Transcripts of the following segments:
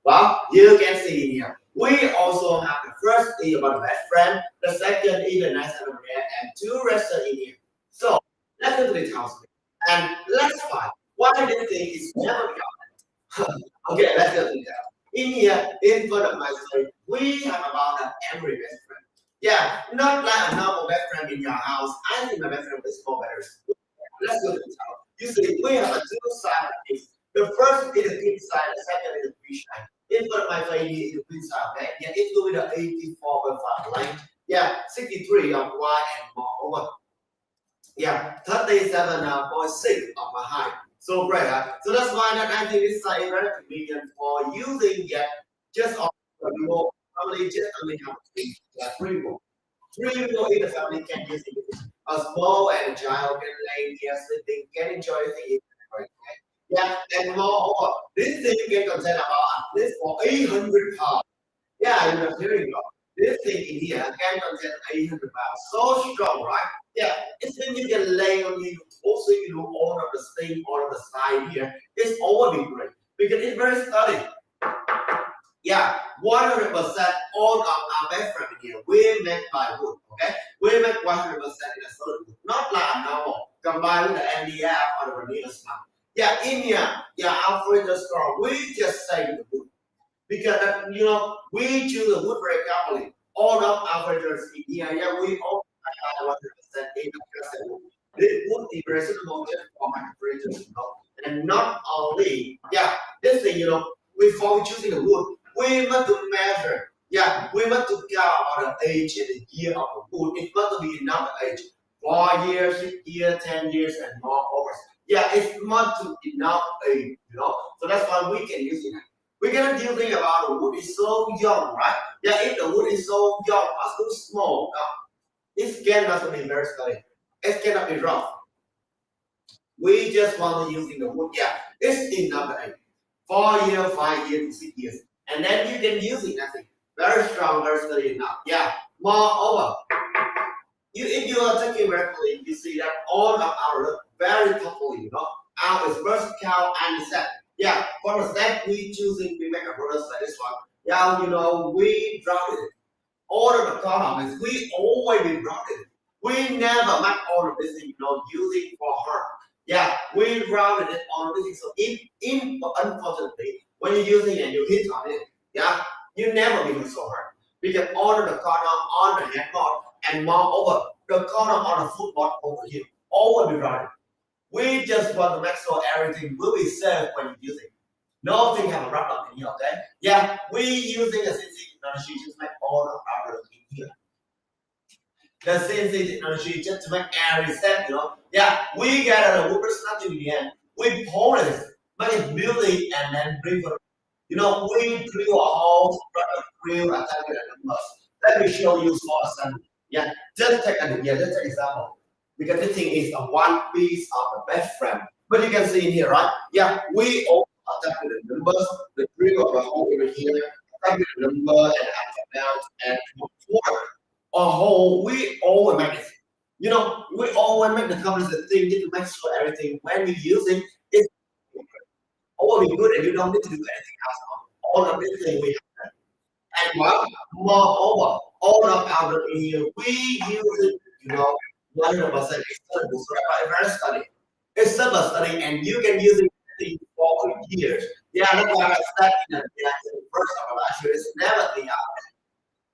Well, you can see here. We also have the first is about the best friend, the second is the nice and rare, and two restaurant in here. So let's go to the house and let's find why this thing is never got. Okay, let's go to that. In here, in front of my screen, we have about every best friend. Yeah, not like a normal best friend in your house. I think my best friend is more better. Let's go to the top. You see, we have a two side of this. The first is the king side, the second is the queen side. In front of my lady is the queen side, okay? Yeah, it's going to 84.5 line. Yeah, 63 of Y and more over. Yeah, 37.6 of a height. So great, huh? So that's why that I think this side is very convenient for using yet just on the remote family, just only have three people. Three people in the family can use it. A small and a child can lay here sleeping, can enjoy it. Yeah, and moreover, this thing can contain about at least for 800 pounds. Yeah, you know, here you go. This thing in here can contain 800 pounds. So strong, right? Yeah, it's when you can lay on you. Also, you know, all of the thing, all of the side here. It's always great because it's very sturdy. Yeah, 100% all of our best friend here we make by wood. Okay, we make 100% in a solid wood, not like a normal combined with the MDF or the vanilla stuff. Yeah, in here, yeah, our furniture store, we just say the wood because you know we choose the wood very carefully. All of our furniture in here, yeah, we all 100% in the custom wood. This wood is very suitable just for my furniture, you know. And not only, yeah, this thing, you know, before we choosing the wood, we must to measure. Yeah, we must to count about the age and the year of the wood. It must be enough age. 4 years, 6 years, 10 years, and more over. Yeah, it's not to enough age, you know. So that's why we can use it. We cannot do think about the wood is so young, right? Yeah, if the wood is so young or so small, it cannot be very sturdy. It cannot be rough. We just want to use in the wood. Yeah, it's enough age. 4 years, 5 years, 6 years. And then you can use it nothing. Very strong, very sturdy enough. Yeah. Moreover, if you are taking carefully, you see that all of our look very thoughtfully, you know. Our is vertical and set. Yeah, for the step we choosing we make a product like this one. Yeah, you know, we rounded it. All of the columns, we always be rounded. We never make all of this, you know, using for her. Yeah, we rounded it on this. So unfortunately, when you're using it, you hit on it. Yeah, you never be so hard because all of the corner on the headboard and moreover the corner on the footboard over here always be rounded. We just want to make sure everything will be safe when you use it. Nothing have a wrap up in here, okay? Yeah, we using a CNC technology to make all of our work in here. The CNC technology just to make every step, you know. Yeah, we get a wood snap in the end. We pour it, make it building, and then bring it. You know, we drill a hole, drill a target and numbers. Let me show you for a second. Yeah, just take an example. Because this thing is a one piece of the best frame. But you can see in here, right? Yeah, we all attack with the numbers, the drill of the hole over here, attack with the number and add amount and for a hole, we always make it. You know, we always make the companies the thing to make sure everything when we use it, it's always good and you don't need to do anything else. All of this thing we have. And well, moreover, all of our here, we use it, you know, 100% it's very study. It's simple study and you can use it for years. Yeah, that's why I said in the first of all, actually, it's never the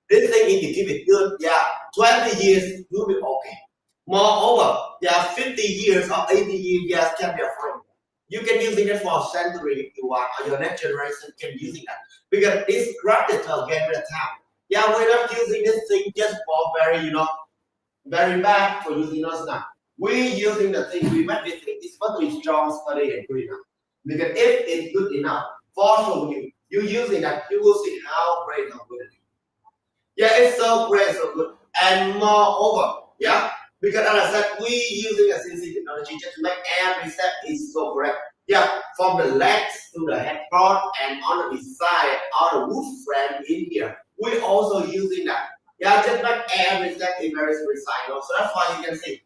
this thing, if you keep it good, yeah, 20 years will be okay. Moreover, yeah, 50 years or 80 years, yes, can be affordable. You can use it for a century if you want, or your next generation can use it because it's practical again with time. Yeah, we're not using this thing just for very, you know, very bad for using us now. We using the thing we make this thing. It's supposed to be strong, steady, and good enough. Because if it's good enough, for sure you using that, you will see how great and good it is. Yeah, it's so great, so good. And moreover, yeah, because as I said, we using a CNC technology just to make every step is so correct. Yeah, from the legs to the head part and on the side, on the wood frame in here, we also using that. Yeah, just make every step is very precise. So that's why you can see.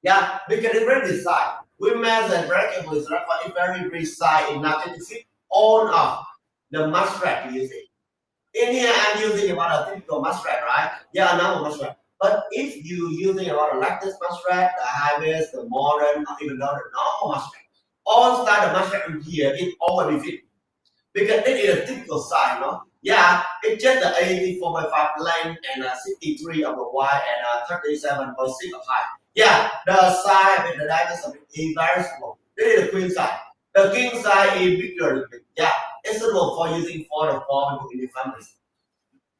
Yeah, because it's very precise. We measure very carefully, so that's why it's very precise enough to fit all of the muskrat using. In here, I'm using about a typical muskrat, right? Yeah, a normal muskrat. But if you using about a lattice muskrat, the high-vis, the modern, or even though the normal muskrat, all style of muskrat in here, it already fit because it is a typical size, no? Yeah, it's just the 84.5 length and 63 of the wide and 37.6 of height. Yeah, the size with the diameter is very small. This is the queen size. The king size is bigger. A little bit. Yeah, it's suitable for using for the four people in the families.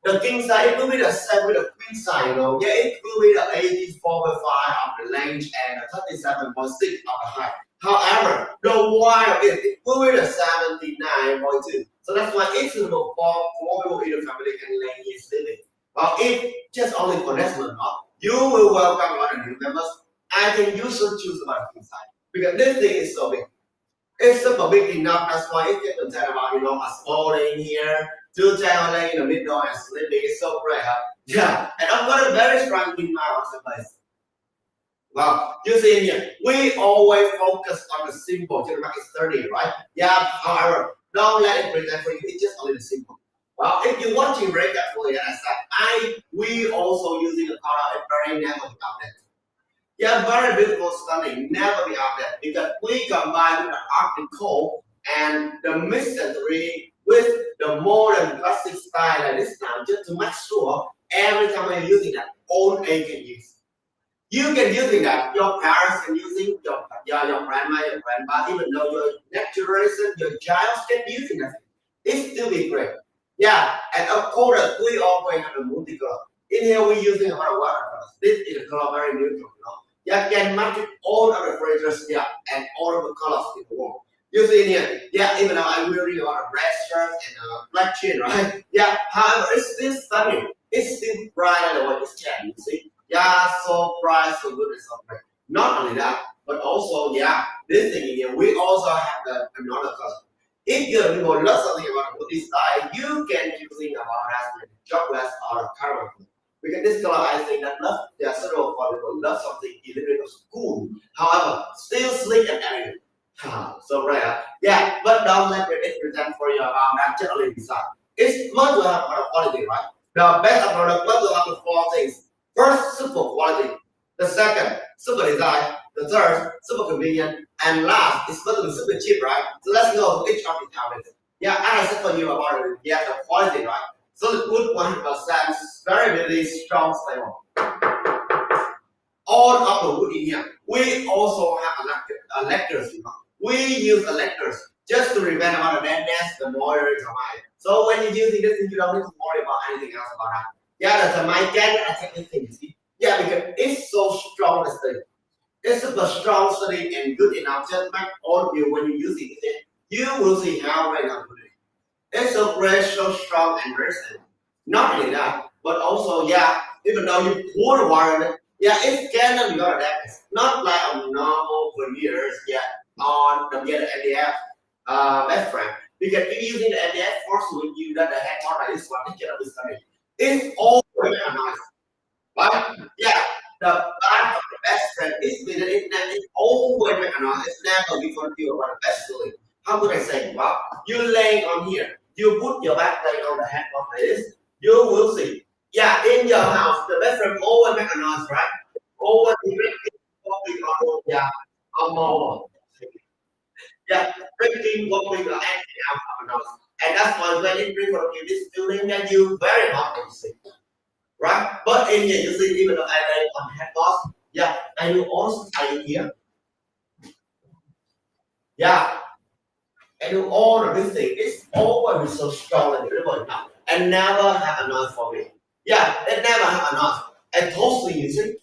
The king size it will be the same with the queen size, you know. Yeah, it will be the 84.5 of the length and 37.6 of the height. However, the wide of it will be the 79.2. So that's why it's suitable for four people in the family and lay is living. But if just only for next month, you will welcome all the new members. I think you should choose about the king size because this thing is so big. It's super big enough. That's why it can contain about a small in here, two channel laying in the middle and sleeping. It's so great, huh? Yeah, and I've got a very strong in my place. Wow, you see here, we always focus on the symbol. Just like it's 30, right? Yeah, however, don't let it break that for you. It's just only the symbol. Well, if you want to break that for you, as I said, we also using a color very never about that. Yeah, very beautiful, stunning, never be out there because we combine the art deco and the mystery with the modern classic style like this time just to make sure every time you're using that, old age can use. You can using that, your parents can using, your grandma, your grandpa, even though your next generation, your child can using that. It still be great. Yeah, and of course we always have the multicolor. In here we're using a lot of watercolors. This is a color very neutral, you know. You can match it all of the phrases, yeah, and all of the colors in the world. You see in here, yeah, even though I'm wearing a lot of red shirt and a black chin, right? Yeah, however, it's still stunning. It's still bright and what it's can, you see? Yeah, so bright, so good, and so great. Not only that, but also, yeah, this thing in here, we also have another color. If you love something about this style, you can using about raspberry, chocolate, or caramel. Because this color, I think that love, there are several people love something a little bit of cool. However, still sleek and elegant. So rare. Yeah, but don't let it present for you about that generally design. It's must to have a quality, right? The best of product must to have the four things. First, super quality. The second, super design. The third, super convenient. And last, it's supposed to be super cheap, right? So let's go to each of the elements. Yeah, and I said for you about it. Yeah, the quality, right? So the good 100% very, very strong stable. All of the wood in here. We also have electors, you know. We use electors just to prevent about the deadness, the moisture, termite. So when you're using this, you don't need to worry about anything else about that. Yeah, the termite can attack anything, you see. Yeah, because it's so strong, this thing. It's super strong, steady, and good enough. Just make all of you when you're using it, you will see how very good it is. It's so great, so strong and very steady. Not only that, but also, yeah, even though you pour the water in it, yeah, it cannot be got that. It's not like a normal veneers, yeah, on the MDF best friend. Because if you're using the MDF first with you that the head part like this one, it cannot be studied. It's always nice. Right? Yeah, the back of the best friend is with it's always recognized. It's never before you about the best feeling. How could I say? Well, you laying on here, you put your back leg on the hand of this, you will see. Yeah, in your house, the best friend always make a noise, right? Always drinking coffee or yeah, or more. Yeah, drinking coffee or anything out of a noise. And that's why when you drink coffee, this feeling that you very hard to see. Right? But in here, you see, even though I lay on head boss, yeah, I will also stay in here. Yeah, and do all of this thing. It's always so strong and beautiful enough. And never have a noise for me. Yeah, it never have a noise. And totally, you see,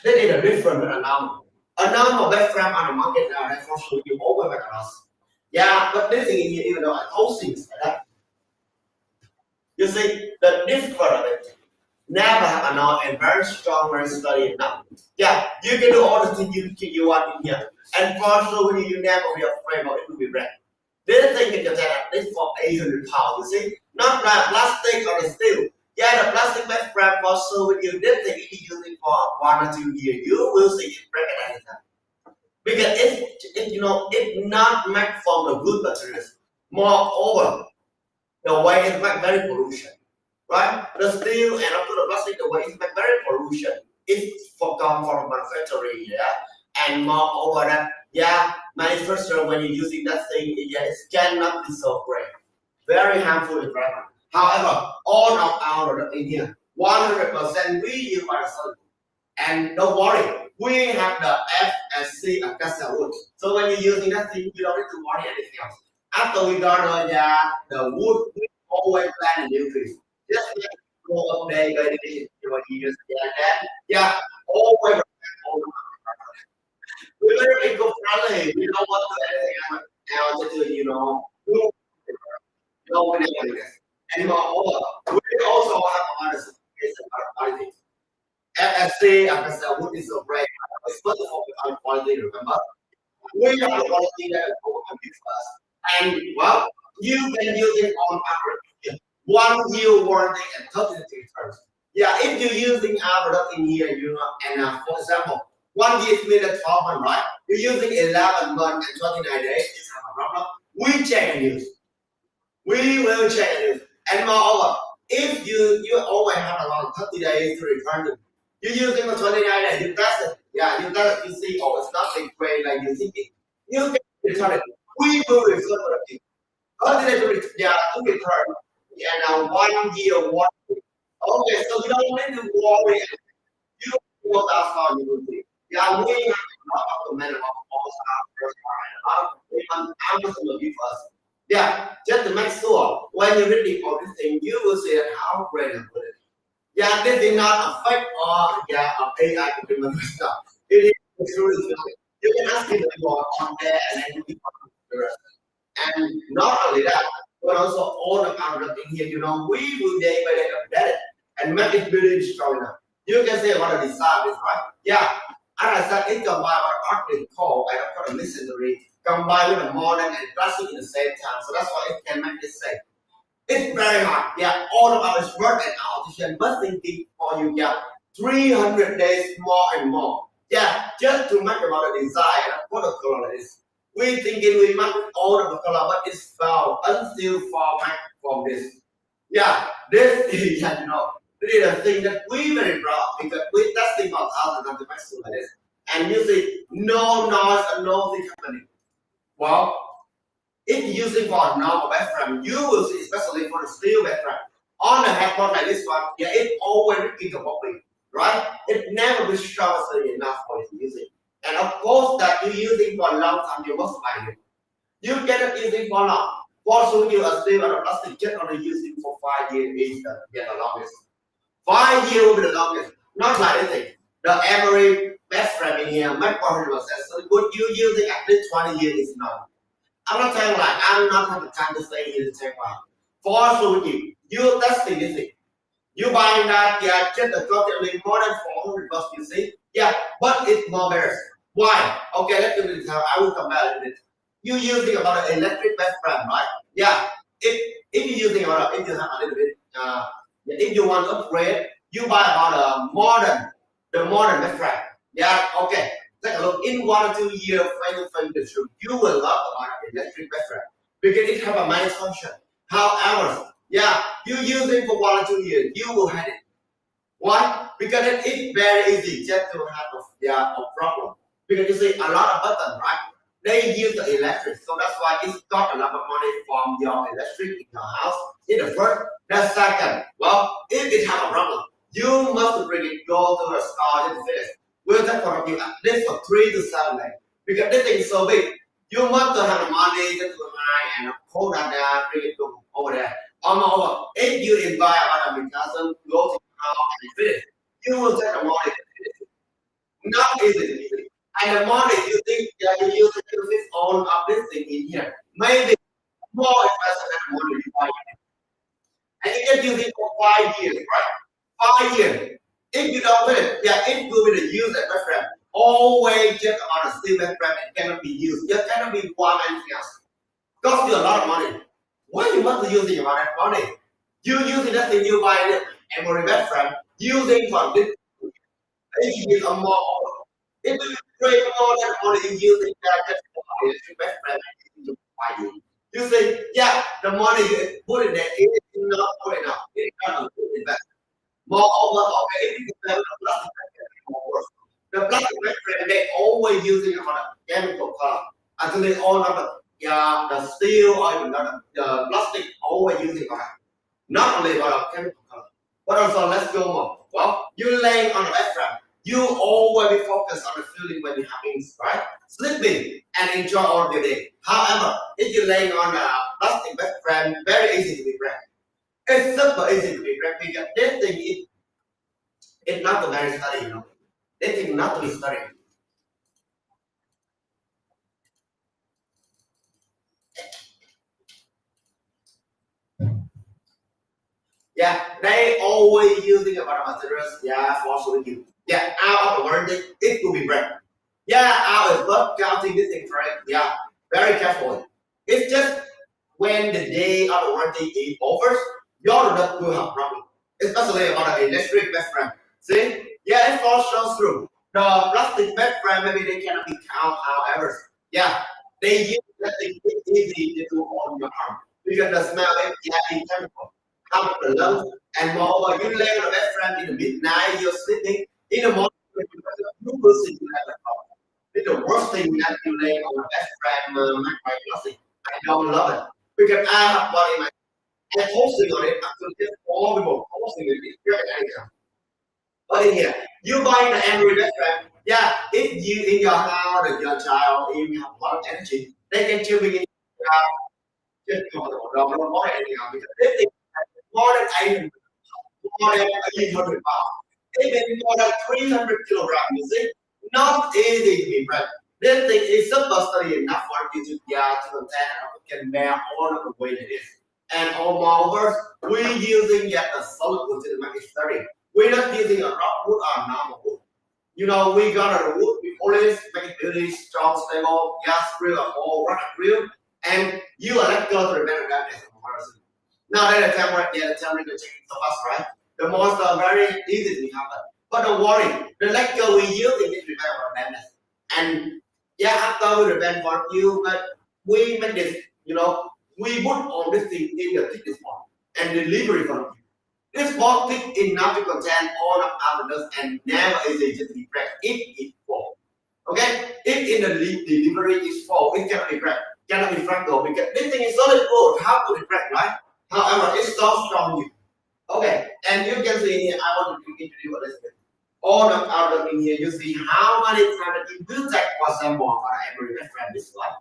that is a different with a normal. A normal best friend on the market now, that's for sure you always make a noise. Yeah, but this thing in here, even though I totally is like that, you see, the difference of it. Never have a noise and very strong, very steady enough. Yeah, you can do all the things you want in here. And for sure, you never be afraid of it will be red. This thing can contain at least for 800 pounds, you see? Not like plastic or the steel. Yeah, the plastic bag wrap for sure with you. This thing if you using for 1 or 2 years, you will see it break at any time. Because it's not made from the good materials. Moreover, the way it make very pollution, right? The steel and also the plastic, the way it make very pollution. It's for come from manufacturing, yeah. And moreover that, yeah, manufacturer when you're using that thing, yeah, it cannot be so great. Very harmful environment. However, all of our product in here, 100% we use by the sun. And don't worry, we have the FSC Acacia wood. So when you're using that thing, you don't need to worry anything else. After we got the wood, we always plant a new trees. Just like go up there, go to the use that. Yeah, always all the we're very eco-friendly. We don't want to do anything else to do, no, we never do this. And moreover, we also have another certification about quality. FSC, FSL, wood is a brand. It's supposed to focus on quality, remember? We have a quality that is over first. And, well, you can use it on average. 1 year warranty and 30 returns. Yeah, if you're using our product in here, and for example, 1 year is mean 12 months, right? You're using 11 months and 29 days, it's have a problem. We check and use. We will check and use. And moreover, if you always have around 30 days to return it, you're using for 29 days, you test it. Yeah, you test it, you see, oh, it's not a great like you think it. You can return it. We will return it. 30 days to return, yeah, to return. And 1 year warranty. Okay, so you don't need to worry. You don't know that's how you will be. Yeah, we have a lot of the men of all stars, I'm just going to give us. Yeah, just to make sure when you read all this thing, you will see that how great it is. Yeah, this is not a fake or AI implemented stuff. It is truly something. You can ask it on there and then you can the rest. And not only that, but also all the other thing here, we will day by day update it and make it really strong enough. You can say what a design is, right? Yeah. As I said, it combined what art is called, I call it masonry, combined with the modern and classic in the same time. So that's why it can make it safe. It's very hard. Yeah, all of our work and our audition must thinking for you. Yeah, 300 days more and more. Yeah, just to make about the design and what the color is. We thinking we make all of the color, but it's found until far back from this. Yeah, this is this is a thing that we very proud because we testing for thousands of devices like this. And you see, no noise and no thing happening. Well, if using for a normal background, you will see, especially for the steel background, on a headphone like this one, yeah, it always repeats the popping, right? It never be strong enough for you to use it. And of course, that you using for a long time, you must buy it. You cannot using for long. For sure, you are still on a plastic just only using for 5 years is the longest. 5 years will be the longest. Not like anything. The average best frame in here, make 100%. So good you using at least 20 years is not. I'm not saying like I'm not have the time to stay here to take one. For sure with you testing this thing. You buying that, yeah, just the totally more than 400 bucks, you see? Yeah, but it's more better. Why? Okay, let's do this. I will compare it. You using about an electric best friend, right? Yeah. If you're using about if you have a little bit if you want to upgrade, you buy about the modern best friend. Yeah, okay. Take a look. In 1 or 2 years, you will love about electric best friend because it have a nice function. However, yeah, you use it for 1 or 2 years, you will have it. Why? Because it's very easy just to have a problem. Because you see a lot of buttons, right? They use the electric, so that's why it's got a lot of money from your electric in your house. In the first, the second, well, if it have a problem, you must bring it, go to the store and finish. Will take for you at least for 3 to 7 days. Because this thing is so big, you must have the money just to buy and hold that there, bring it to over there. Moreover, if you invite another person, go to your house and finish, you will take the money to finish. Not easy. And the money you think that you use to fix all of this thing in here, maybe more expensive than the money you buy. And you can use it for 5 years, right? 5 years. If you don't finish, yeah, it will be the use as reference. Always just about a steel reference, it cannot be used. It cannot be one anything else. Cost you a lot of money. Why you want to using about that money? You using that thing you buy it and for reference, using for this, it is a more. It will be great more than only using that just for electric reference to buy you. You say, yeah, the money you put in there is not good enough. It's not a good investment. Moreover, okay, if you compare with the plastic bag, it's more worse. The plastic bag, they always using a chemical color. Actually, all of the, yeah, the steel or even the plastic always using color. Not only about chemical color, but also let's go more. Well, you laying on a bed frame, you always be focused on the feeling when you're having right, sleeping and enjoy all the day. However, if you're laying on a plastic bed frame, very easy to be wrecked. It's super easy to be wrecked because this thing is it's not the very study, you know. This thing not to be studied. Yeah, they always using about materials, yeah, for showing you. Yeah, out of the warranty, it could be break. Yeah, out is not counting this thing correct. Yeah, very carefully. It's just when the day of the warranty is over, your product will have problem. Especially about an electric bed frame. See? Yeah, it all shows through. The plastic bed frame, maybe they cannot be count however. Yeah, they use that thing easy to do on your arm. Because the smell is yeah, chemical out of the lungs, and moreover, you lay on a bed frame in the midnight, you're sleeping. In the morning, you will see you have a problem. It's the worst thing that you lay on a bed frame made by plastic. I don't love it because I have one in my and posting on it. I could get all people posting it. It's very anyhow. But in here, you buy the Android bed frame. Yeah, if you in your house or your child, if you have a lot of energy, they can chill in your house. Just go to the don't buy anyhow because this thing more than 800, more than 800 pounds, even more than 300 kilograms. You see, not easy to be bread. This thing is supposedly enough for you to yeah to contain and can bear all of the weight it is. And moreover, we're using yet a solid wood to make it sturdy. We're not using a rock wood or normal wood. You know, we got a wood, we always make it really strong, stable, gas grill or rocket grill, and you let go to the better guy as a comparison. Now that the camera, yeah, the temperature changes so fast, right? The monster are very easily happen. But don't worry, the let go we use in this repair our damage. And yeah, after we prevent for you, but we make this, you know, we put all this thing in the thickness part and deliver it for you. This ball thick enough to contain all of our nuts and never is easy to be cracked if it's full. Okay? If in the delivery is full, it cannot be cracked, cannot be fractal because this thing is solid gold. How could it crack, right? However, it's so strong. Okay, and you can see here, I want to introduce a little bit. All the out in here, you see how many times it will take for example for every reference this slide.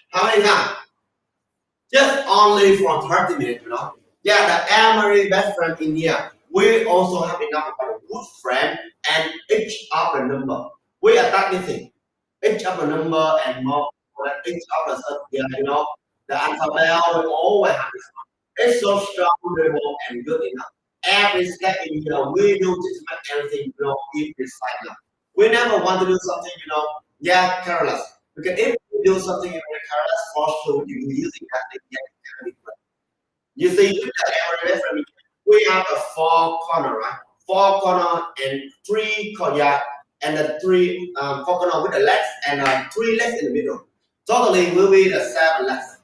How many times? Just only for 30 minutes, you know. Yeah, the Emery best friend in here. We also have enough of a wood frame and each of the number. We attack this thing. Each of the number and more. Each of the yeah, you know, the alphabet we always have this. It's so strong, durable, and good enough. Every step in here, we do just make everything in this cycle. We never want to do something, yeah, careless. Because if you do something careless, for sure you'll be using that thing, yeah, it can be good. You see, with the area reference, we have a four corner, right? Four corner and three corner, yeah, and the three four corner with the legs and three legs in the middle. Totally will be the seven legs.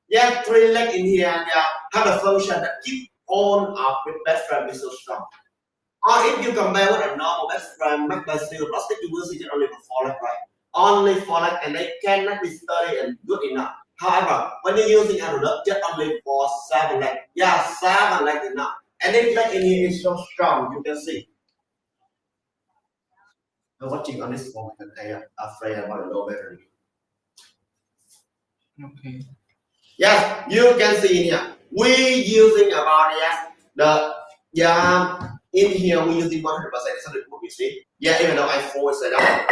Yeah, three leg in here, yeah, have a function that keep on up with best frame is so strong. Or if you compare with a normal best frame made by steel plastic, you will see it only for four leg, right? Only four leg, and they cannot be sturdy and good enough. However, when you're using a product just only for seven leg, yeah, seven leg enough. And this leg in here is so strong, you can see. I'm watching on this phone and I am afraid about the low battery. Okay. Yes, you can see in here. We using about yes, the yeah in here we using 100% solid wood. You see, yeah, even though I force it out,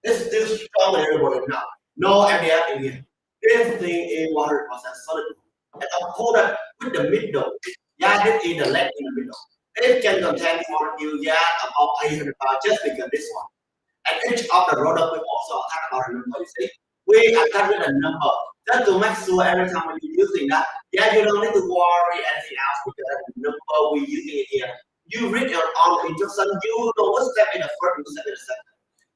it's still strong and durable enough. No MDF in here. This thing is 100% solid wood. And of course, that with the middle, yeah, this is the leg in the middle. It can contain for you, yeah, about 800 pounds just because this one. And each of the roller will also attack about a number. You see, we attack with a number just to make sure every time when you're using that, yeah, you don't need to worry anything else because the number we're using it here. You read your own instruction, you know what step in the first and step in the second.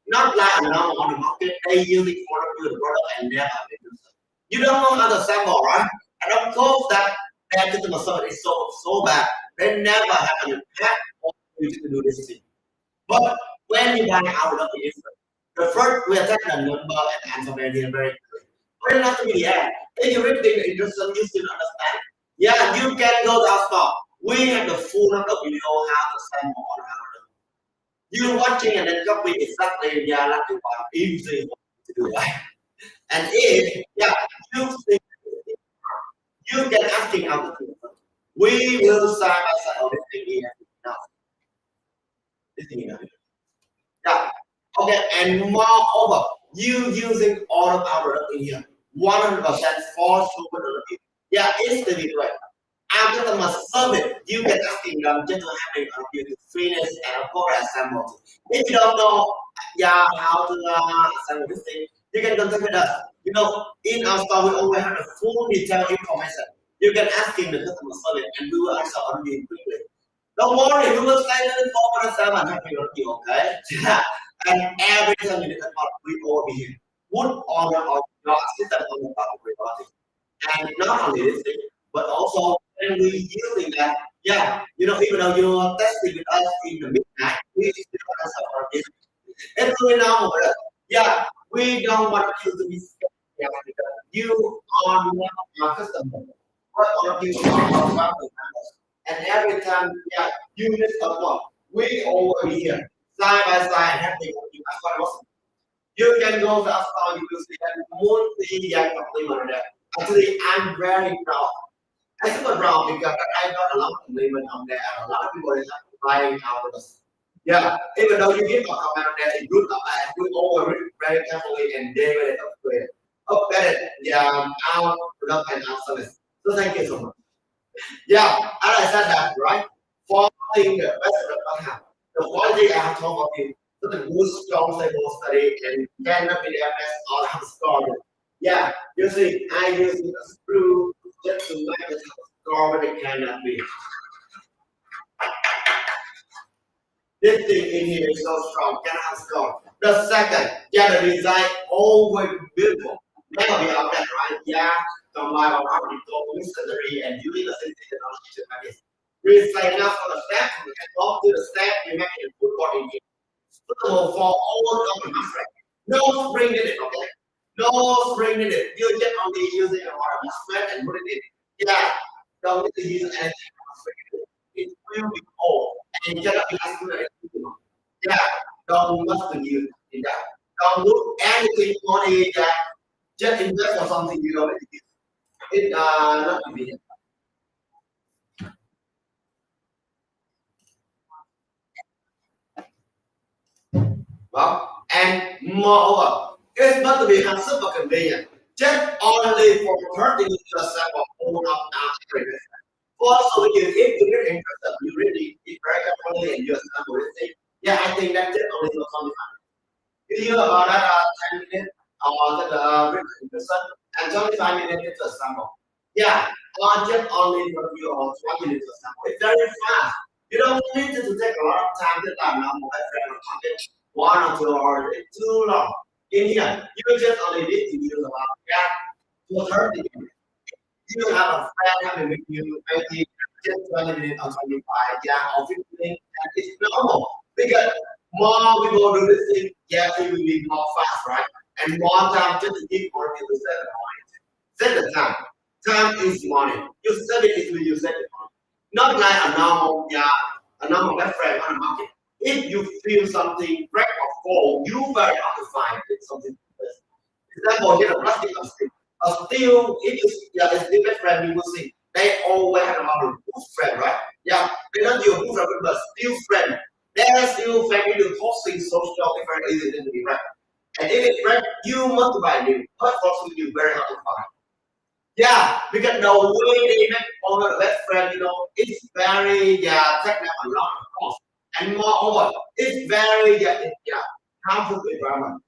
Not like a normal on the market, they use it for the product and never the user. You don't know how to assemble, right? And of course, that their customer service is so bad. They never have an impact on you to do this thing. But when you buy our lucky different, the first we attack the number and answer very very clear. But not to be there. If you read the instruction, you still understand. Yeah, you can go to our store. We have the full number video how to assemble on our. You watching and then copy exactly yeah like you want easy to do that. And if yeah you think you can asking out the people. We will side by side of this thing here. Now, this thing here. Yeah. Okay, and moreover, you using all of our in here, 100% for super. Yeah, it's the right. After the service, you can asking them just to having a you finish and of course assemble. If you don't know, yeah, how to assemble this thing, you can contact with us. You know, in our store we always have the full detailed information. You can asking the customer service and we will answer on you quickly. Don't worry, we will stay in for seven happy with you, okay? Yeah. And every time you need a part, we will be here. Would honor of your assistant on the part of everybody. And not only this thing, but also when we using that, yeah, you know, even though you're testing with us in the midnight, we still answer for this. It's really normal. Yeah, we don't want you to be scared. Yeah, because you are not our customer. But all of you are our family members. And every time, yeah, you miss a one, we over here, side by side, happy with you. That's what I was. You can go to our store, you will see that multi young compliment there. Actually, I'm very proud. I super proud because I got a lot of compliment on there. A lot of people are buying our products. Yeah, even though you give a comment on there, it's good or bad, we over it very carefully and they will upgrade it. Yeah, our product and our service. So thank you so much. Yeah, as I said that, right? For thing the best of the have. The quality I have told of you, so the good, strong, stable study and cannot be the best or have scored. Yeah, you see, I use a screw just to make it score, but it cannot be. This thing in here is so strong, cannot score. The second, yeah, the design always beautiful. Never be out there, right? Yeah, combine our mystery and using the same technology to make it. We sign up for the step, we can go to the step, we make it good body here. Suitable for all of the different. No spring in it, okay? No spring in it. You just only using a water spread and put it in. Yeah, don't need to use anything else. It will be old and cannot be as good as it is. Yeah, don't must to use in that. Don't look anything money that just invest for something you don't need. It not convenient. Well, and moreover, it's not to be super convenient. Just only for 30% of all of our traders. Also, if you're interested, you really be very carefully and use algorithm. Yeah, I think that's just only for some if you about that 10 minutes or the written person and 25 minutes to sample. Yeah, or just only for you or 20 minutes to sample. It's very fast. You don't need to take a lot of time to time now. My friend will talk it 1 or 2 hours. It's too long. In here, you just only need to use about yeah, 30 minutes. You have a friend having with you maybe just 20 minutes or 25, yeah, or 15 minutes, and it's normal because more people do this thing, yeah, it will be more fast, right? And more time just to give more people set the point. Set the time. Time is money. You set it is when you set the point. Not like a normal, yeah, a normal best friend on the market. If you feel something break or fall, you very hard to find it, something. Example, get a plastic of steel. A steel, if you yeah, it's different friend, you will see. They always have about a good friend, right? Yeah, they're not your good friend, but still friend. Their still friend, you posting social different easy to be right. And if it's friend, you must buy new. But also you very hard to find. Yeah, because the way they make all the best friend, you know, it's very yeah, take them a lot of cost. And moreover, it's very yeah, harmful to the environment.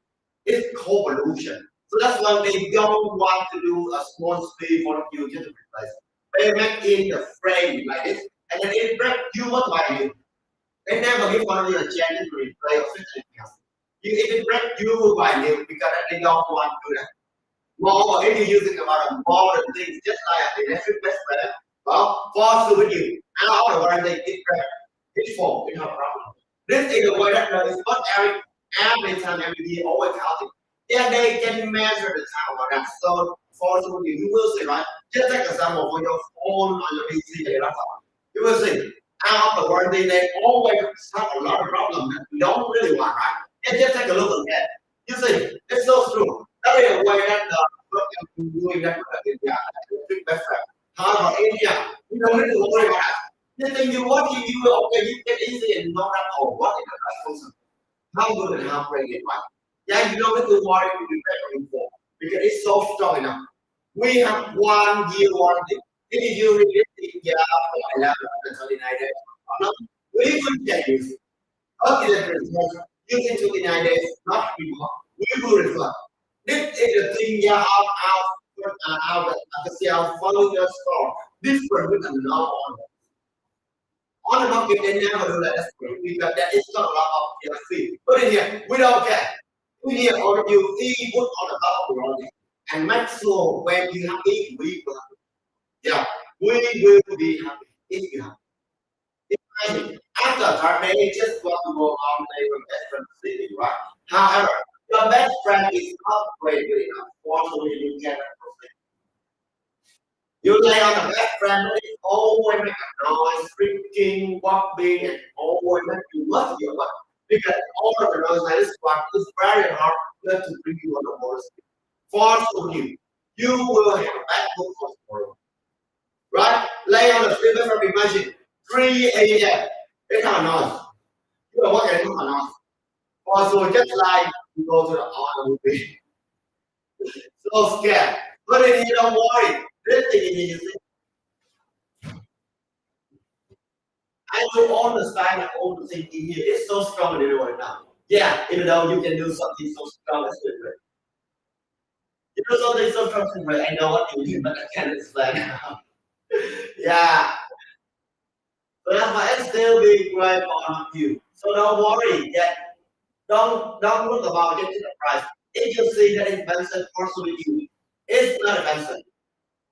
It's co-pollution. So that's why they don't want to do a small space for the future to replace. They make in the frame like this, and then it break you must buy new. They never give one of you a chance to replace or fix anything else. You if it break, you will buy new because they don't want to do that. More if you're using about a modern things, just like an electric best friend, well, for with you, and all the warranty is correct. It's for it's not a problem. This is the way that is not every time every year always counting. Yeah, they can measure the time about that. So for with you will see, right? Just take example for your phone on your PC and laptop. You will see out of the warranty they always have a lot of problems that we don't really want, right? And just take a look at that. You see, it's so true. That is the way that what I'm doing that in India, big best friend. However, India, we don't need to worry about that. The thing you watch, you will okay, you get easy and know that oh, what is the best person? How good and how great it was. Yeah, you don't need to worry to be better before because it's so strong enough. We have 1 year warranty. If you read it, India for 11 and 29 days, we will get you. Okay, using 29 days, not anymore. We will refund. This is the thing yeah, out the sales following your store. Different with a normal one. On the market, they never do that. That's great because that is not a lot of your fee. But in here, we don't care. We need all of you fee put on the top of the road. And make sure when you happy, we will happy. Yeah, we will be happy if you happy. After that, they just want to go on their best friend city, right? However, your best friend is not great good enough. Fortunately, you cannot proceed. You lay on the best friend, it always make a noise, freaking, wobbling, and always make you love your life. Because all of the noise that is one is very hard not to bring you on the board. Fortunately, you will have a bad book for tomorrow. Right? Lay on the table from imagine 3 a.m. It's not noise. You know what? It's not noise. Also, just like you go to the honor will be so scared. But if you don't worry, this thing is I will understand that all the thing in here is so strong in the right now. Yeah, even though you can do something so strong as different. You do something so strong as different, I know what you mean, but I can't explain now. Yeah. But that's why it's still being great on you. So don't worry. Yeah, don't look about getting the price. If you see that invention also with you, it's not expensive.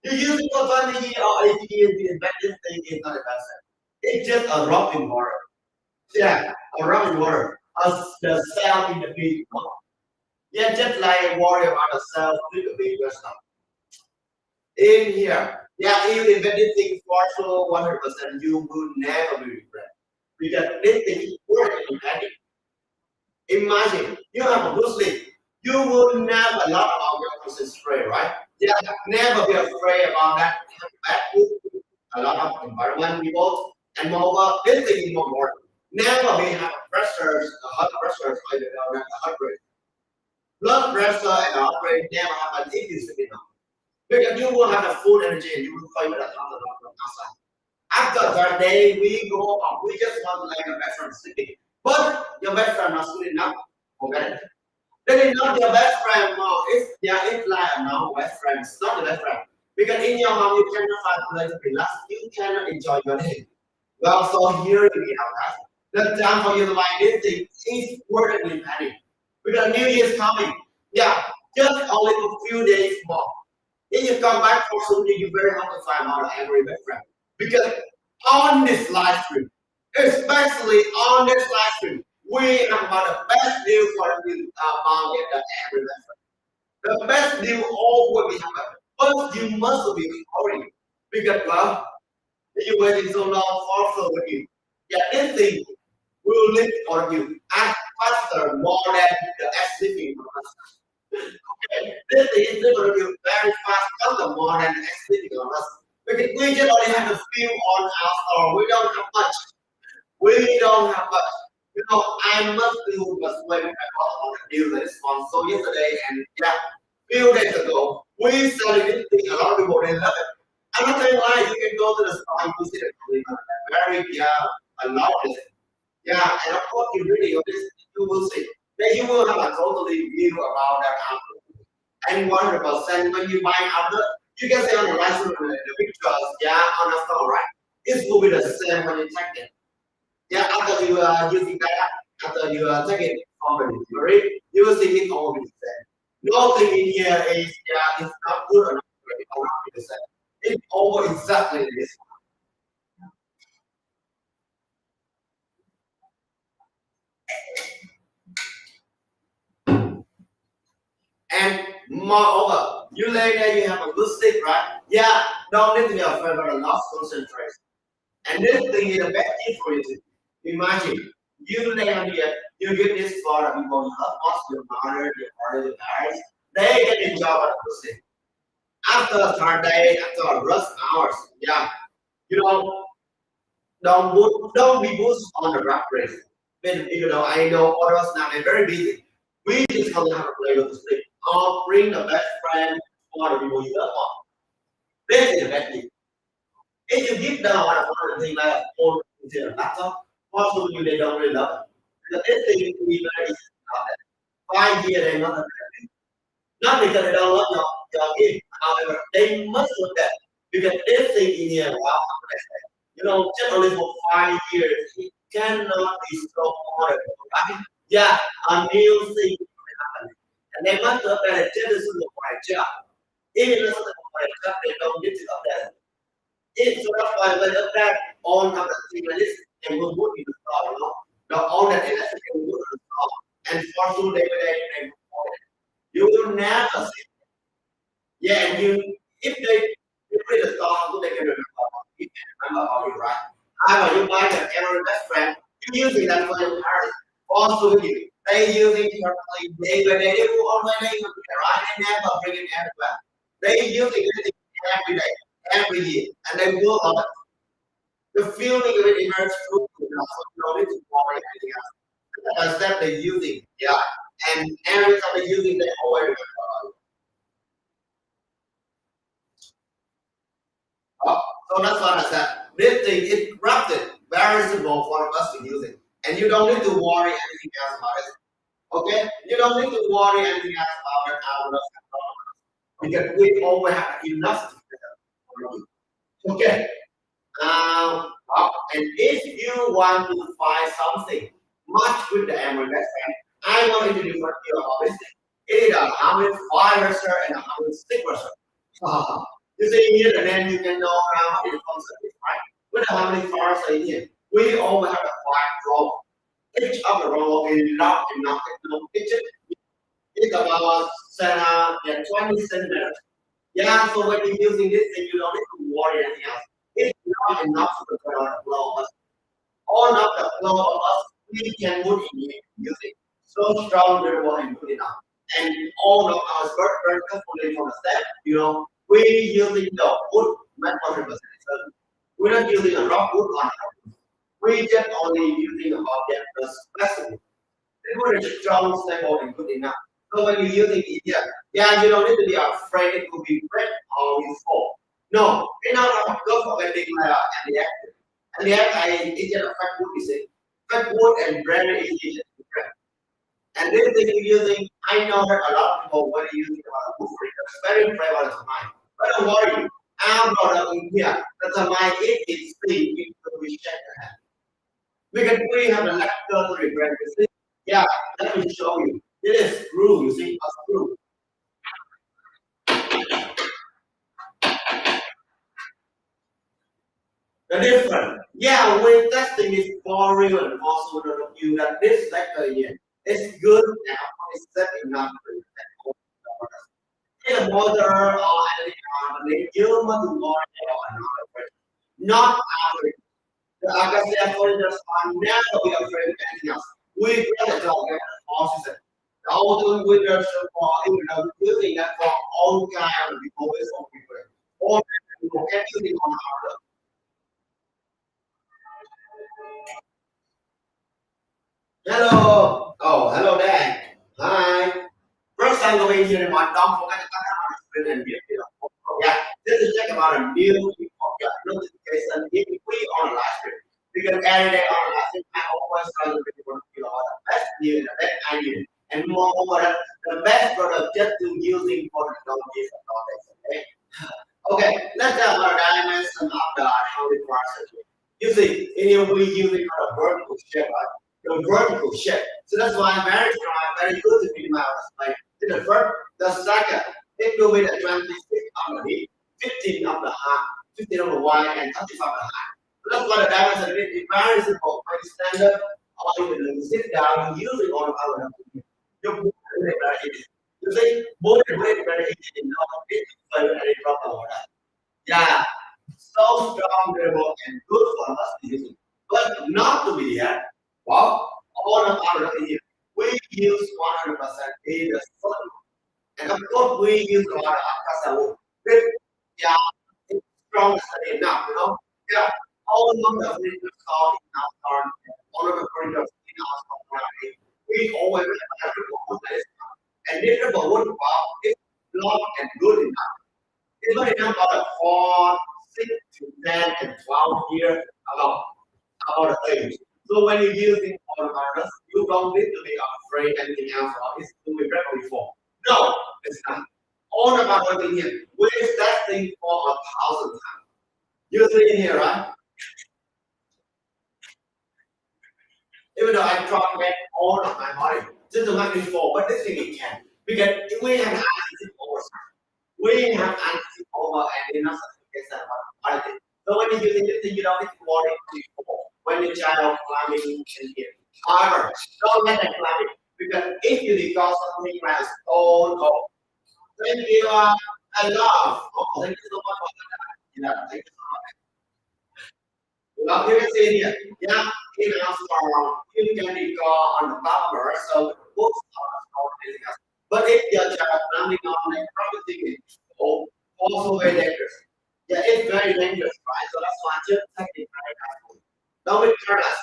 You use it for 20 years or 80 years, the inventive thing is not expensive. It's just a drop in water. Yeah, a drop in water. As the cell in the beach. Yeah, just like worry about the cell in the beach or stuff. In here, yeah, if you invented things for so 100%, you will never be regret. Because this thing is working in panic. Imagine you have a good sleep. You will never lot about your constant spray, right? Yeah, never be afraid about that. Bad food, a lot of environment people, and moreover, this thing is more important. Never be have pressures, heart pressures, like the heart rate. Blood pressure and heart rate never happen if you sleep enough. Because you will have the full energy and you will fight with a ton of outside. After that day, we go up. We just want to like a best friend sleeping. But your best friend not good enough. Forget it. That is not your best friend, no. It's like no best friend. It's not the best friend. Because in your home, you cannot find a place to relax. You cannot enjoy your day. Well, so here we have that. The time for you to buy this thing is worthily panic. Because New Year is coming. Yeah, just only a few days more. If you come back for something, you very hard to find out every best friend. Because on this live stream, especially on this live stream, we have got the best deal for you among the every best friend. The best deal always happen. But you must be hurrying. Because well, if you waiting so long also with you. Yeah, this thing will live on you as faster more than the sleeping from us. Okay, this thing is living on you very fast, faster more than the sleeping on us. Because we just only have a few on our store. We don't have much. We don't have much. You know, I must do was when I got on the deal that is on so yesterday and yeah, few days ago, we started this thing, a lot of people they love it. I'm not saying why you can go to the store and you see the company very a lot of it. Yeah, and of course you really on this you will see. Then you will have a totally view about that outlook. And 100% when you buy outlet, you can say on the license the pictures, yeah, on the store, right? It will be the same when you check it. Yeah, after you are using that, after you are taking from the delivery, you will see it all be the same. Nothing in here is yeah, it's not good or not great or not percent. It's over exactly this. And moreover, you lay there, you have a good sleep, right? Yeah, don't need to be afraid about a lost concentration. And this thing is a bad thing for you to imagine. You lay on here, you get this for the people you love, most your mother, your father, your parents, they get enjoy about the sleep. After a hard day, after a rush hours, yeah, you know, don't be pushed on the rat race. When I know all of us now they're very busy. We just don't have to play with the sleep. Or bring the best friend for the people you love on. This is the best thing. If you give them one thing like a phone to a laptop, possibly they don't really love it. Because this thing is very easy to love it. 5 years they're not because they don't love your game. However, they must look at because this thing in here, wow, just only for 5 years, it cannot be so hard, right? Yeah, a new thing will happen. And they must look at it just as soon for a job. Even if it's for a job, they don't need to update it. It's sort of like when update all of the thing like this, and will put in the store, the all that electric will put in the store. And for sure, they will put it. You will never see. Yeah, and if they the store, they can remember how you right. I know you buy the camera best friend, you using that for your parents. Also with you. They using it carefully day by day. They will always use it, right? They never bring it everywhere. They using it every day, every year, and they will love it. The feeling of it emerges through you know, so you don't need to worry anything else. That's that they're using, yeah. And every time they're using, they always remember. Oh, so that's what I said. This thing is crafted very simple for us to use it. And you don't need to worry anything else about it. Okay? You don't need to worry anything else about it out of because we always have enough to figure. Okay. And if you want to find something much with the emerald friend, I want to introduce you about this thing. It is a 105 and a 106. You see here, and then you can know how it concept is right. With how many flowers are in here? We always have a 5 row. Each of the row is locked and not kitchen. It's about 20 centimeters. Yeah, so when you're using this thing, you don't need to worry anything else. It's not enough to put on the floor. All of the flow of us, we can put in here music. So strong, durable, and good enough. And all of our skirt very carefully from the step, we using the wood method percent. We're not using a rock wood on it. We just only using about that specimen. It was strong, stable, and good enough. So when you're using it here, yeah, you don't need to be afraid it could be red or it's full. No, it's not go for anything like that at the end. And the end, it's just a fat wood, you see. Fat wood and brand is easy to break. And this thing you're using, I know that a lot of people when you're using a wood it's very prevalent of mine. But don't worry, our product in here, that's a mine, it is free, it will be shared. We have a lecture rebrand. You see? Yeah, let me show you. It is screw, you see, a screw. The difference. Yeah, when testing is for real and also the review that this lecture here is good now, it's setting up in a motor or anything on the you must worry or another person. Not our the ACACIA furnitures are never be afraid of anything else. We really don't get forces. The auto winners for using that for all kind of people with all people. All people can use it on our hello. Oh, hello there. Hi. First time going here in my don't forget to come on the screen and mute it. Yeah, this is just about a new notification if we on live stream. Because every day on live stream, I always try to bring the best news, the best idea, and moreover, the best product just to using for the technologies and products. Okay. Okay, let's talk about dimension of the housing process. You see, in here we using a vertical shape, right? The vertical shape. So that's why very strong, very good to be mouse. Like in the The second, it will be the 26 on the hip, 15 on the heart, 15 on the wide, and 35 on the heart. That's why the diamond is very simple. When you stand up, or even when you sit down, you usually on our you move very easy. You see, move very easy in our very, very proper order. Yeah, so strong, durable, and good for us to use. But not to be here. Well, all of our here, we use 100% in the solid. And of course, we use a lot of ACACIA wood. But, yeah, it's strong enough, you know. Yeah, all of the furniture stored in our store, all of the furniture in our store, we always have to wood that is and different wood wow, it's long and good enough. It's not enough about 4, 6 to 10 and 12 years about the age. So when you're using all models, you don't need to be afraid anything else or it's to be ready before. No, it's not. All about working here. We use that thing for 1,000 times. You see in here, right? Even though I try to get all of my body just to make it fall, but this thing it can. Because we have access over we have access over and enough certification about quality. So when you're using this thing, you don't need to worry before when the child climbing in here. However, don't let them climb it because if you recall something like a stone or thank you I love. Oh, thank you so much for that. Yeah, thank you so much. Well, you can see here, yeah, in our store, you can recall on the bumper, so books are anything else. But if you're just climbing on a property, also very dangerous. Yeah, it's very dangerous, right? So that's why just take it very carefully. Don't be careless.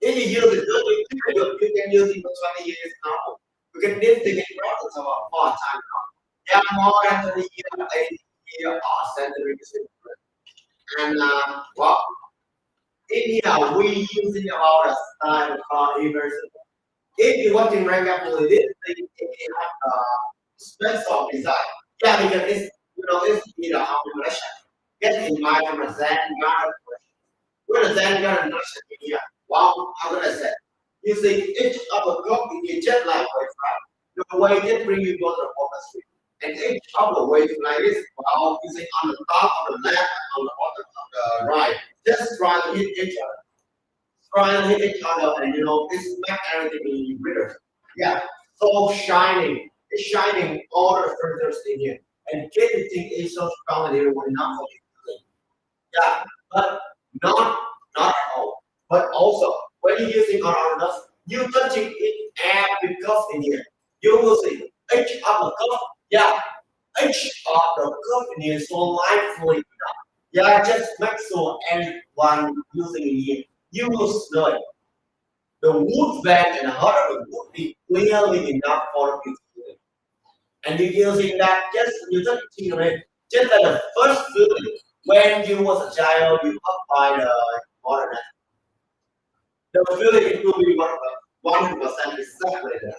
If you use it good, you can use it for 20 years now. You can live the products about 4 times now. Yeah, more than 20 years, 80 years, or centuries. And well, in here, we using about a style called reversible. If you're watching right now, this thing it have special design. Yeah, because it's it's how we measure. Get in mind from a Zen garden. What a Zen garden measure in here. Wow, how can I say? You see, each of the cup is just like right? The way it bring you to the focus street. And each of the waves like this, wow, you see on the top of the left, on the bottom of the right, just try to hit each other trying to hit each other and it's make everything in glitter. Yeah. So shining. It's shining all the filters in here. And everything is so strong and it will not for you. Yeah. But not at all. But also when you're using our dust, you touching it and the cuff in here. You will see each of the cuff. Yeah. Each of the cuff in here so lightly. Yeah, just make sure everyone using it here. You will smell it. The wood bag and the heart of the wood be clearly enough for you to use it. And you're using that just you just it. Just like the first feeling when you was a child, you up by the water. The feeling it will be 100% exactly there.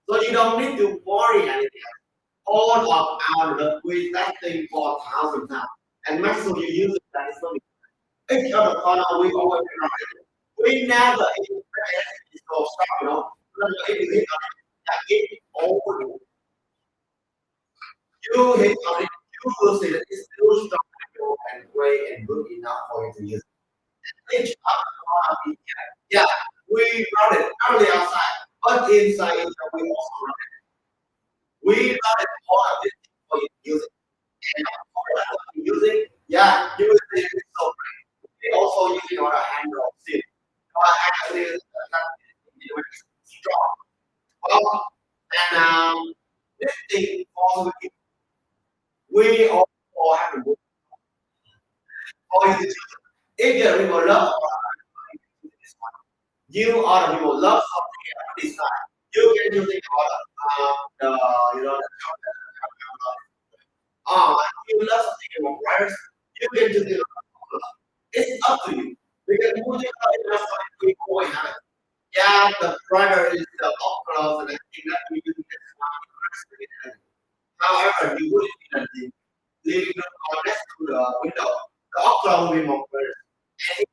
So you don't need to worry anything. All of our we testing for 1,000 times. And make sure you use it that is not each other corner we always we never so stop, if you hit on it, that it over you hit on it, you will see that it's still strong and great and good enough for you to use. Each other corner, yeah, we run it early outside, but inside we also run it. We run it all of this for you to use it. And for using, yeah, you will see it's so great. We also using our hand roll. See, actually strong. Well, and this thing also we also have to work for you to if you people love you or people love something at this time, you can do things about you love something about writers, you can do things it's up to you. Because music is something we always have. Yeah, the writer is the opera and I think that we use it. However, you wouldn't be leaving the next to the window. The opera will be more clear. And if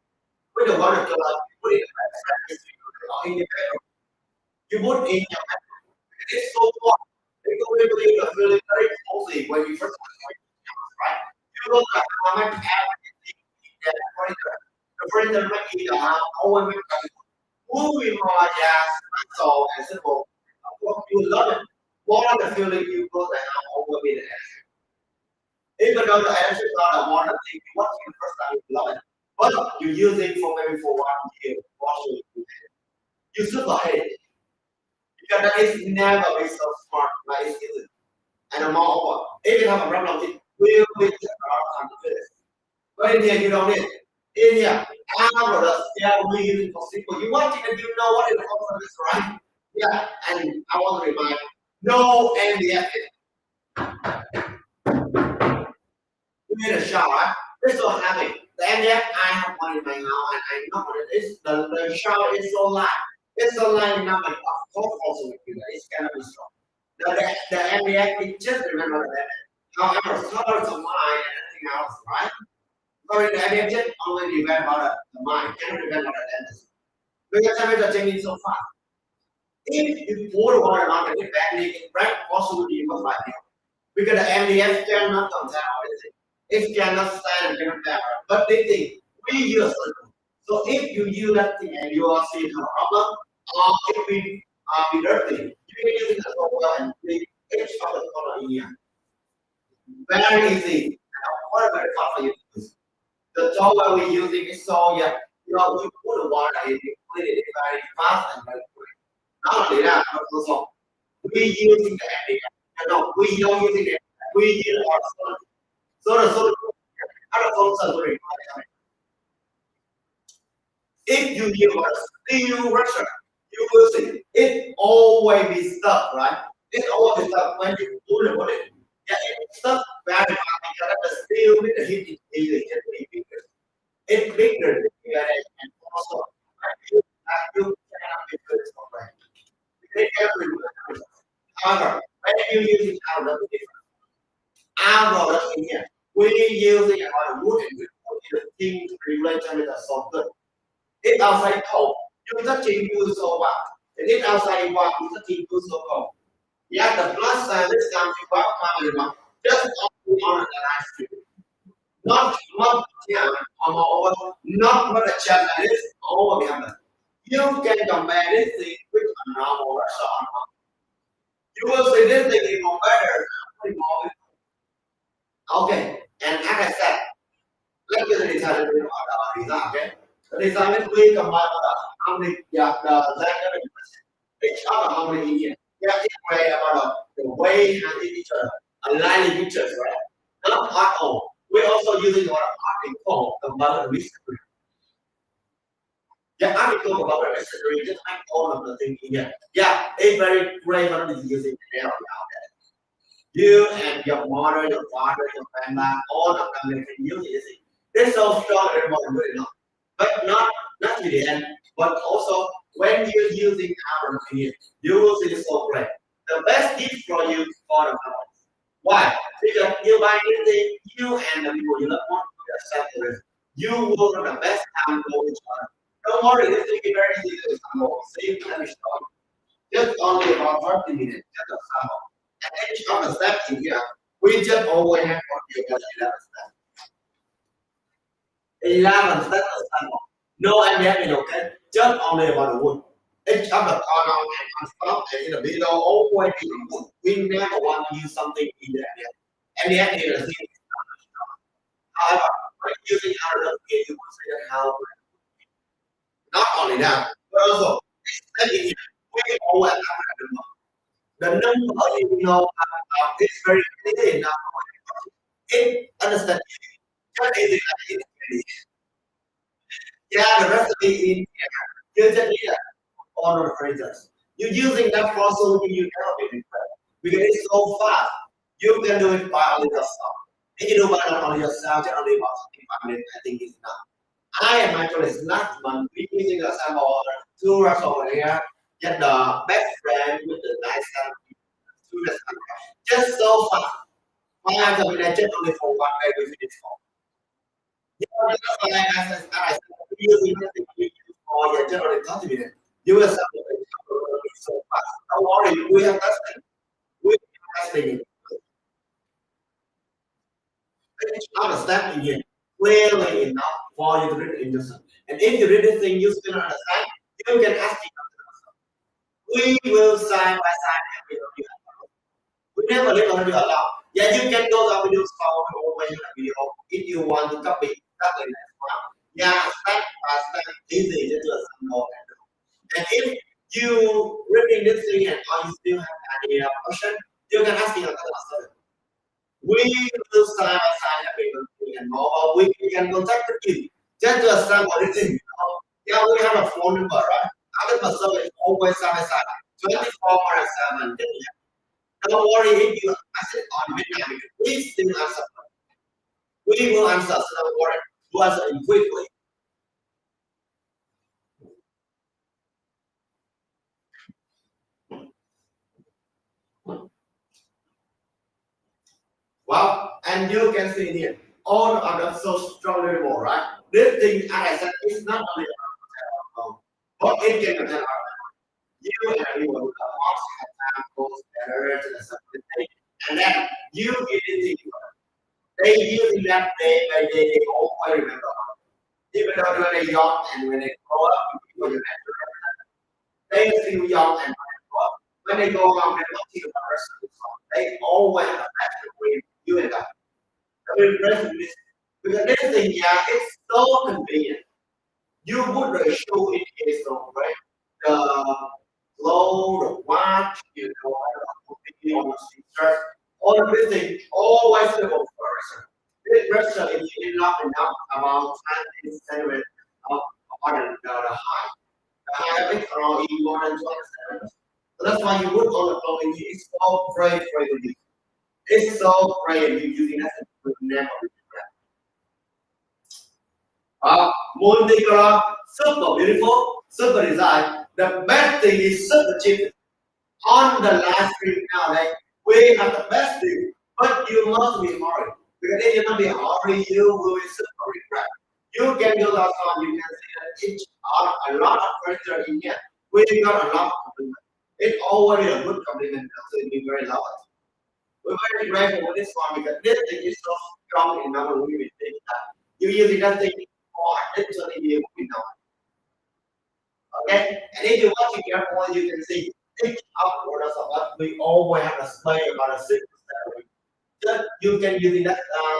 we don't want to go out, you put it in the practice in your bedroom. You put it in your bedroom. It's so warm. Because we believe the feeling very closely when you first start, right? You look at how much everything that furniture. The furniture might be the old moving more as so and simple. What you love it. More of the feeling you go and how over be the answer. Even though the answer is not a modern thing, you watch it the first time you love it. But you use it for maybe for 1 year, watch it. You super hate it. Because that is never be so smart like it is. And more, if you have a problem, it will be the time to finish. But in here, you don't need it. In here, algorithm, they are really using for simple. You want it and you know what is the problem is, right? Yeah, and I want to remind no NDF. You need a shower. It's so heavy. The NDF, I have one in my house and I know what it is. The shower is so light. It's so light enough, but of course also with you. It's gonna be strong. The NDF, it just remember that. However, colors of mine and everything else, right? Sorry, the NDF just only depend about the mind, cannot depend on the dentist. Because time is changing so fast. If you pour water on it badly, it break possibly was like it. Because the MDF cannot contain everything. It cannot stand and cannot bear. But this thing, we use it. So if you use that thing and you are seeing a problem, or if we be dirty, you can use it as well and clean each of the color in here. Very easy. And very fast for you to use. The towel we're using is so yeah, you put the water in, you clean it very fast and very quick. Not only that, but also we using the MDF. No, we don't using it. We use our solar. Other solar if you use a steel rupture, you will see it always be stuck, right? It always be stuck when you pull it. Yeah, it's stuck very fast because the steel with the heat is easy, bigger. It's bigger than the other and also you cannot be good right. They everywhere. However, when you using our rubber different. Our rubber in here, we using our wood and we put the thing relation with the soft. If outside cold, you touching you so bad. And if outside warm, you touching you so cold. Yeah, the plus side is something about coming just on the ice cream. Not yeah, on over, not what a challenge is over the other. You can compare this thing with a normal restaurant. You will see this thing is more better. Okay, and as I said, let's get the design about the design, okay? The design is we combine how many, yeah, the each other how many Indian. Yeah, it's way about the way and each other, aligning pictures, right? Not art all. We're also using our article about the mystery. Yeah, article about the mystery, just like all of the things here. Yeah, it's very great when we using the now. You and your mother, your father, your grandma, all of them they can use it. They're so strong and everyone will know. But not to the end, but also when you're using our opinion, you will see so great. The best gift for you for the family. Why? Because you buy anything, you and the people you love want to accept the risk. You will have the best time with each other. Don't worry, this will be very easy to sample. Same time is just only about 30 minutes just a sample. And each of the steps in here, we just always have what you got 11 steps. 11 steps of sample. No ambient in okay, just only about the wood. Each of the corner and on top and in the middle always be the wood. We never want to use something in the ambient. Ambient is the thing. However, when using our here, you will see how not only that, but also we always have the number you know is very clear enough. It understand just easy like it. Yeah, the recipe in here. You just need on refrigerators. You're using that fossil you cannot be prepared because it's so fast. You can do it by only yourself. If you do by not only yourself, just only about 25 minutes, I think it's enough. I am actually last month using a sample order two racks over here. Get the best friend with the nice students. Just so fast. Why I just only for 1 day we finish for. Yeah, because like I said, using the thing for your general 30 minutes. You will sample it so fast. Don't worry, we have tested. We has been each other step in here clearly enough for you to read the instruction. And if you read the thing you still don't understand, you can ask me. We will side by side and we will do it. We never leave on you alone. Yeah, you can go to our video call and open the video if you want to copy that one. Yeah, step by step, easy, just do a sample. And if you reading this thing and or you still have any question, you can ask me another question. We will side by side every and mobile. We can contact with you. Just to assemble everything. Yeah, we have a phone number, right? Our service is always side by side, 24/7. Don't worry if you ask it on midnight, because we still answer. We will answer, so don't worry. To answer it quickly. Well, and you can see here, all of them so strongly more, right? This thing, as I said, is not only about but it can contain our you and everyone who wants to have time goes better to the something. And then you get it to they use that day by day, they always remember. Even though when they're young and when they grow up, people remember. They feel young and when they grow up. When they go around and look to the person, they always have a connection with you and them. Very impressive because this thing, yeah, it's so convenient. You would really show it is so great. The flow, the watch, you know, on the features, all everything, always available first. This restaurant is enough about 20 centimeters of the height. The height of it around even more than 20 centimeters. So that's why you would on the floor, it's so great for you. It's so great you using that to never regret. Multicolor, super beautiful, super design. The best thing is super cheap. On the live stream nowadays, we have the best thing, but you must be hurry. Because if you not be hurry, you will be super regret. You can go outside, you can see that each are a lot of furniture in here. We got a lot of compliment. It's already a good compliment, so it be very loud. We're very grateful for this one because this thing is so strong in our we think that you using that thing for literally you know. Okay? And if you watch it carefully, you can see each upward of us, we always have a display about a 6%. Just you can use that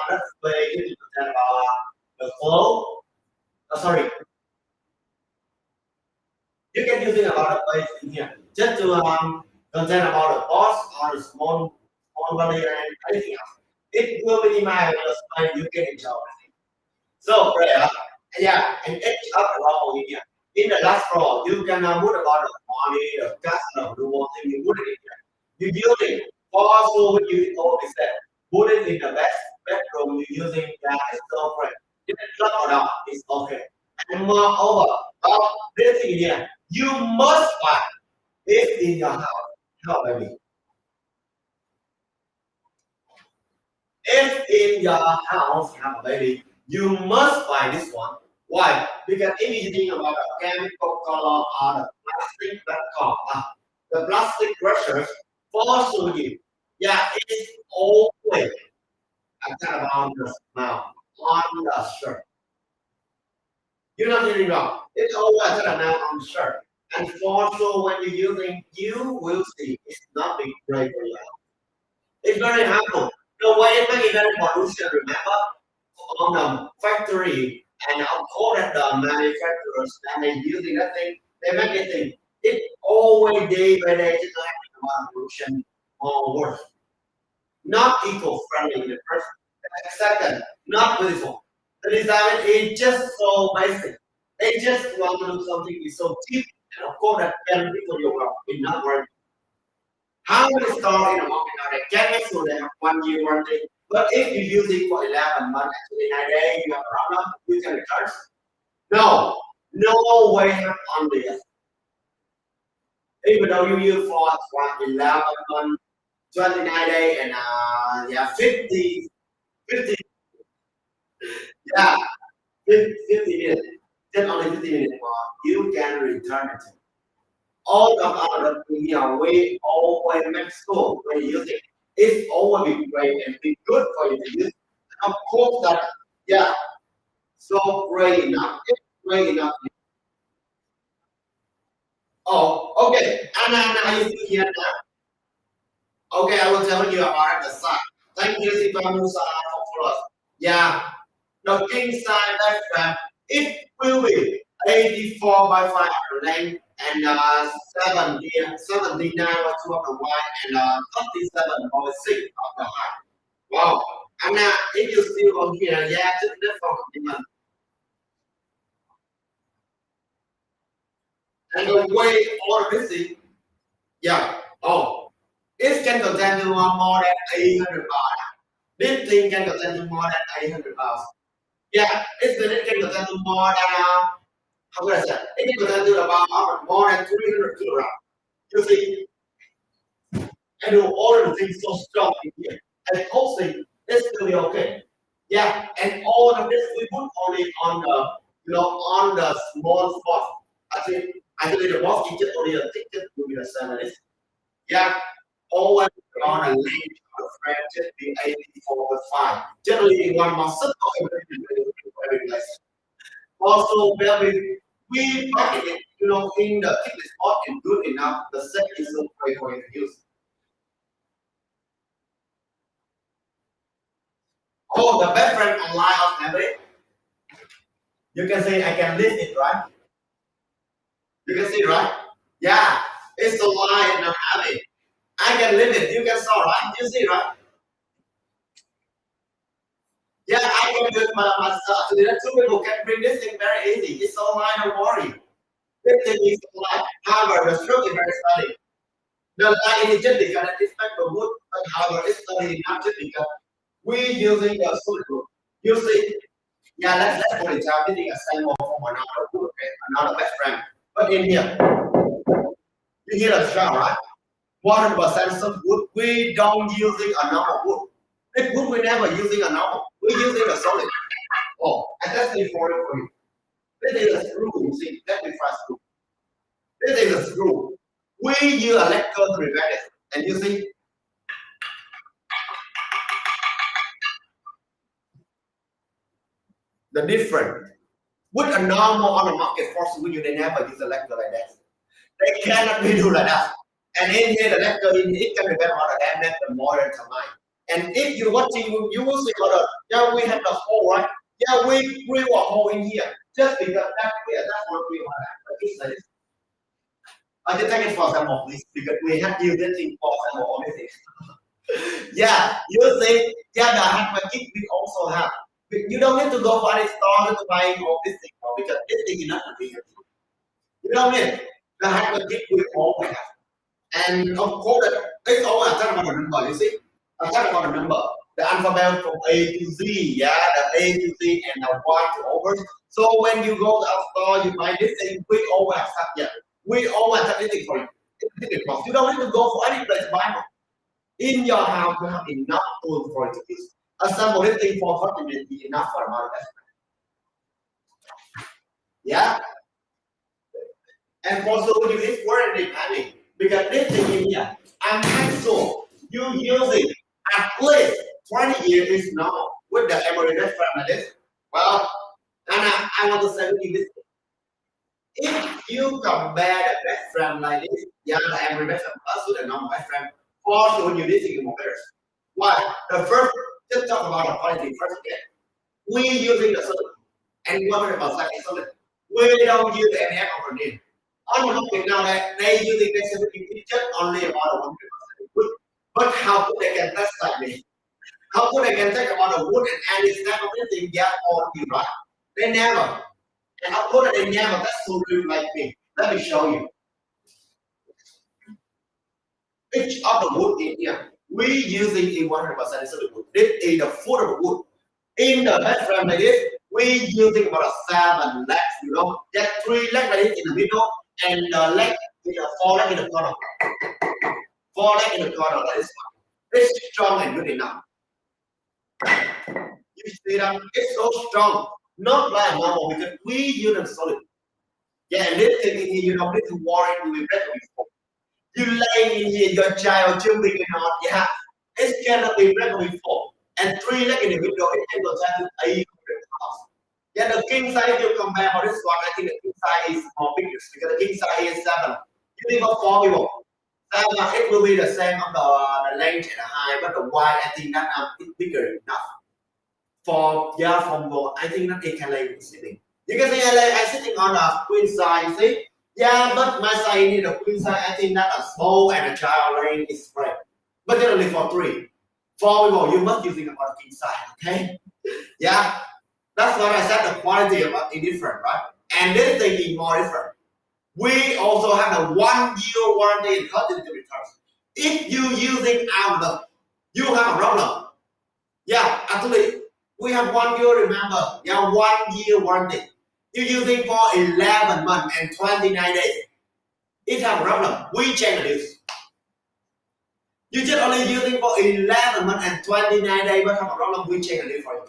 display 50% about the flow. Sorry, you can use it about the place in here. Just to contain about the boss or the small value and anything else. It will minimize the space you can enjoy. So, yeah, and each up level in here. In the last row, you can put about the money, the customer, the one thing you put it in here. You use it also when you always said, put it in the best bedroom you're using that is so great. If it's not or not, it's okay. And moreover, this thing here, you must buy it in your house. How baby? If in your house have a baby, you must buy this one. Why? Because if you think about the chemical color or the plastic the plastic brushes for sewing, yeah, it's always a kind of on the smell on the shirt. You're not hearing wrong. It's always a kind of on the shirt. And also when you're using, you will see it's not big great for you. It's very harmful. The way it makes very pollution, remember, on the factory and of course that the manufacturers and they using that thing, they make it thing. It always day by day just happening about pollution or worse. Not eco-friendly in the first. Second, not beautiful. The design is just so basic. They just want to do something is so cheap and of course that can be for your work. It's not worth. How many stores in the market now they can make sure they have 1 year warranty? But if you use it for 11 months, actually 9 days, you have a problem, you can return. No, no way on this. Even though you use for 11 months, 29 days, and yeah, 50, yeah, 50 minutes, just only 50 minutes more, you can return it. All of our we always make sure when you use it. It's always be great and be good for you to use. Of course that, yeah, so great enough. It's great enough. Oh, okay. Anna, you see here now. Okay, I will tell you about the size. Thank you, Sipa Musa, for us. Yeah, the king size left it will be 84 by 5 length and 79 by 2 of the wide and 37 by 6 of the height. Wow. Anna, if you still on here, yeah, just lift from the and the way all this is, yeah. Oh, it can contain to more than 800 pounds. This thing can contain to more than 800 pounds. Yeah, it can contain to more than how can I say? It can contain to about more than 300 kilograms. You see, I do all the things so strong in here. And also, it's will be okay. Yeah, and all of this we put only on the on the small spot. I think the boss can just only a ticket will be the same. Yeah, always on a link to the frame just be 84.5. Generally, one must very nice. Also, where we package it, in the thickness spot and good enough, the set is so great for you to use. Oh, the best friend online of Navi. You can see I can list it, right? You can see, right? Yeah, it's a line in Navi. I can list it. You can saw, right? You see, right? Yeah, I can do it myself. So the two people can bring this thing very easy. It's online, don't worry. This thing is online. However, the stroke is very study. The line is just because it's like the wood, but however, it's studied not just because we using the solid wood. You see, yeah, let's put it down. This is a sample from another wood, okay? Another best friend. But in here, you hear the sound, right? 100% some wood. We don't using a normal wood. This wood we never using a normal. We're using a solid. Oh, and that's the for you. This is a screw, you see. Let me try screw. This is a screw. We use a electrode to prevent it. And you see, the difference. With a normal on the market for screw, they never use a electrode like that. They cannot be do like that. And in here, the electrode, it can prevent all the damage, the modern combine. And if you're watching, you will see yeah, we have the hole, right? Yeah, we want a hole in here. Just because that's what we want. But it's like this. I just take it for example, please, because we have used this thing for example on this. Yeah, you see, yeah, the hack kit we also have. You don't need to go for any store to buy all this thing because this thing is not convenient. You don't need the hack kit we always have. And of course, it's always a talk about the number, you see. I talk about the number, the alphabet from A to Z, yeah, the A to Z and the Y to over. So when you go to our store, you buy this thing, we always have yeah. We always have anything for you. You don't need to go for any place to buy one. In your house, you have enough tools for it to use. Assemble this thing for 40 minutes is enough for about that. Yeah. And also when you use warranty planning, because this thing in here, I'm quite sure you use it at least 20 years is normal with the emery frame like this. Well, and I want to say to you this. If you compare the best frame like this, yeah, the emery frame with the normal best frame, for sure you need to get more better. Why? The first, just talk about the quality first again. We using the solid and 100% is solid. We don't use any over there. On the market now that they using this just only about 100% wood. But how could they can test like this? How could they can take about the wood and add this type of thing yeah or you right? They never. And how could they never test so good like me? Let me show you. Each of the wood in here, we using in 100% solid wood. This is the foot of the wood. In the bed frame like this, we using about 7 legs, just 3 legs like this in the middle, and the leg with the 4 legs in the corner. 4 legs in the corner like this one. It's strong and good enough. You see that? It's so strong. Not like normal because we use them solid. Yeah, and this thing in here, you don't need to worry with that before. You lay in here, your child jumping and all, yeah. It cannot be recovered before. And three like individual, it can go down to 800 pounds. Yeah, the king size you compare for this one, I think the king size is more bigger because the king size is seven. You think of four people. Seven, it will be the same on the length and the height, but the wide, I think that it's bigger enough. For yeah, from both, I think that it can lay sitting. You can see I sitting on a queen size, you see? Yeah, but my side need a queen size, I think that a small and a child laying is spread. But generally for three. Four people, you must using about a king size, okay? Yeah, that's what I said, the quality of it is different, right? And this thing is more different. We also have a 1 year warranty in cotton returns. If you using our, you have a problem. Yeah, actually, we have 1 year, remember. Yeah, 1 year warranty. You're using for 11 months and 29 days. It have a problem. We change this. You just only using for 11 months and 29 days, but have a problem. We change this for you.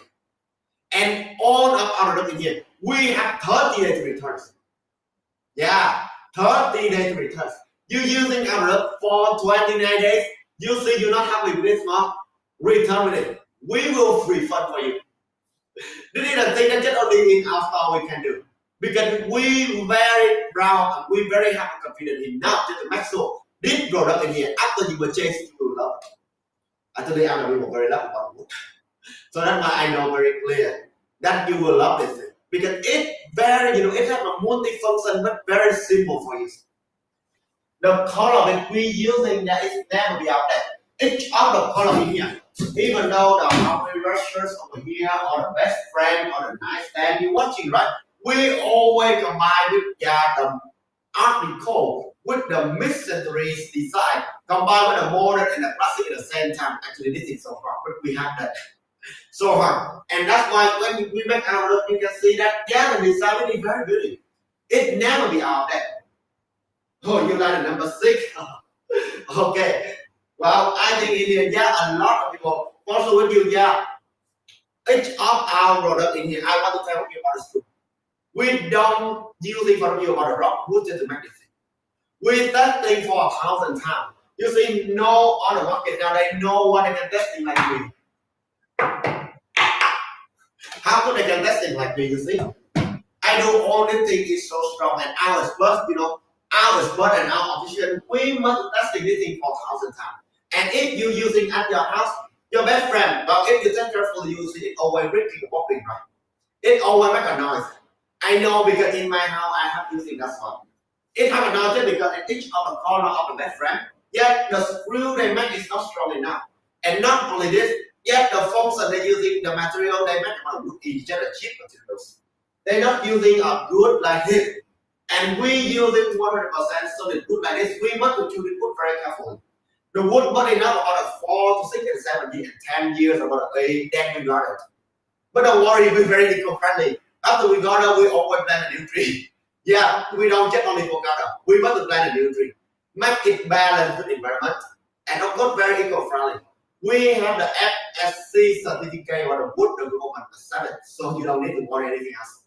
And all of our products in here, we have 30 days returns. Yeah, 30 days returns. You using our product for 29 days, you see you're not happy with this month, return with it. We will refund for you. This is the thing that just only in our store we can do. Because we very proud and we very have confidence enough to make sure this product in here, after you purchase, you will love it. Actually, I'm a people very love about wood. So that's why I know very clear that you will love this thing. Because it very, it has a multi-function but very simple for you. The color that we using that is never be out there. Each of the color in here, even though the Harvey Rushers over here or the best friend or the nightstand you're watching, right? We always combine with the art deco with the mid-century design, combined with the modern and the classic at the same time. Actually, this is so hard, but we have that so hard. And that's why when we make our look, you can see that the design is very beautiful. It never be out there. Oh, you like the number 6? Okay. Well, I think in here, a lot of people also with you, each of our product in here, I want to tell you about this too. We don't usually for you about the rock wood just to make this thing. We testing for 1,000 times. You see, no on the market now, they no one can testing like me. How could they can testing like me, you see? I do all this thing is so strong and our expert, our expert and our official, we must testing this thing for 1,000 times. And if you using at your house, your best friend, but if you take carefully, you see it always breaking popping, right? It always make a noise. I know because in my house I have using that one. It have a noise because in each of the corner of the best friend, yet the screw they make is not strong enough. And not only this, yet the function they using the material they make about wood is just a cheap materials. They're not using a good like this. And we using 100% solid wood like this. We must choose the wood very carefully. The wood must enough about 4 to 6 and 7 years and 10 years about 8, then we got it. But don't worry, we're very eco-friendly. After we got it, we always plant a new tree. Yeah, we don't just only for got it. We must plant a new tree. Make it balance with the environment. And of course, very eco-friendly. We have the FSC certificate or the wood the government accepted, so you don't need to worry anything else.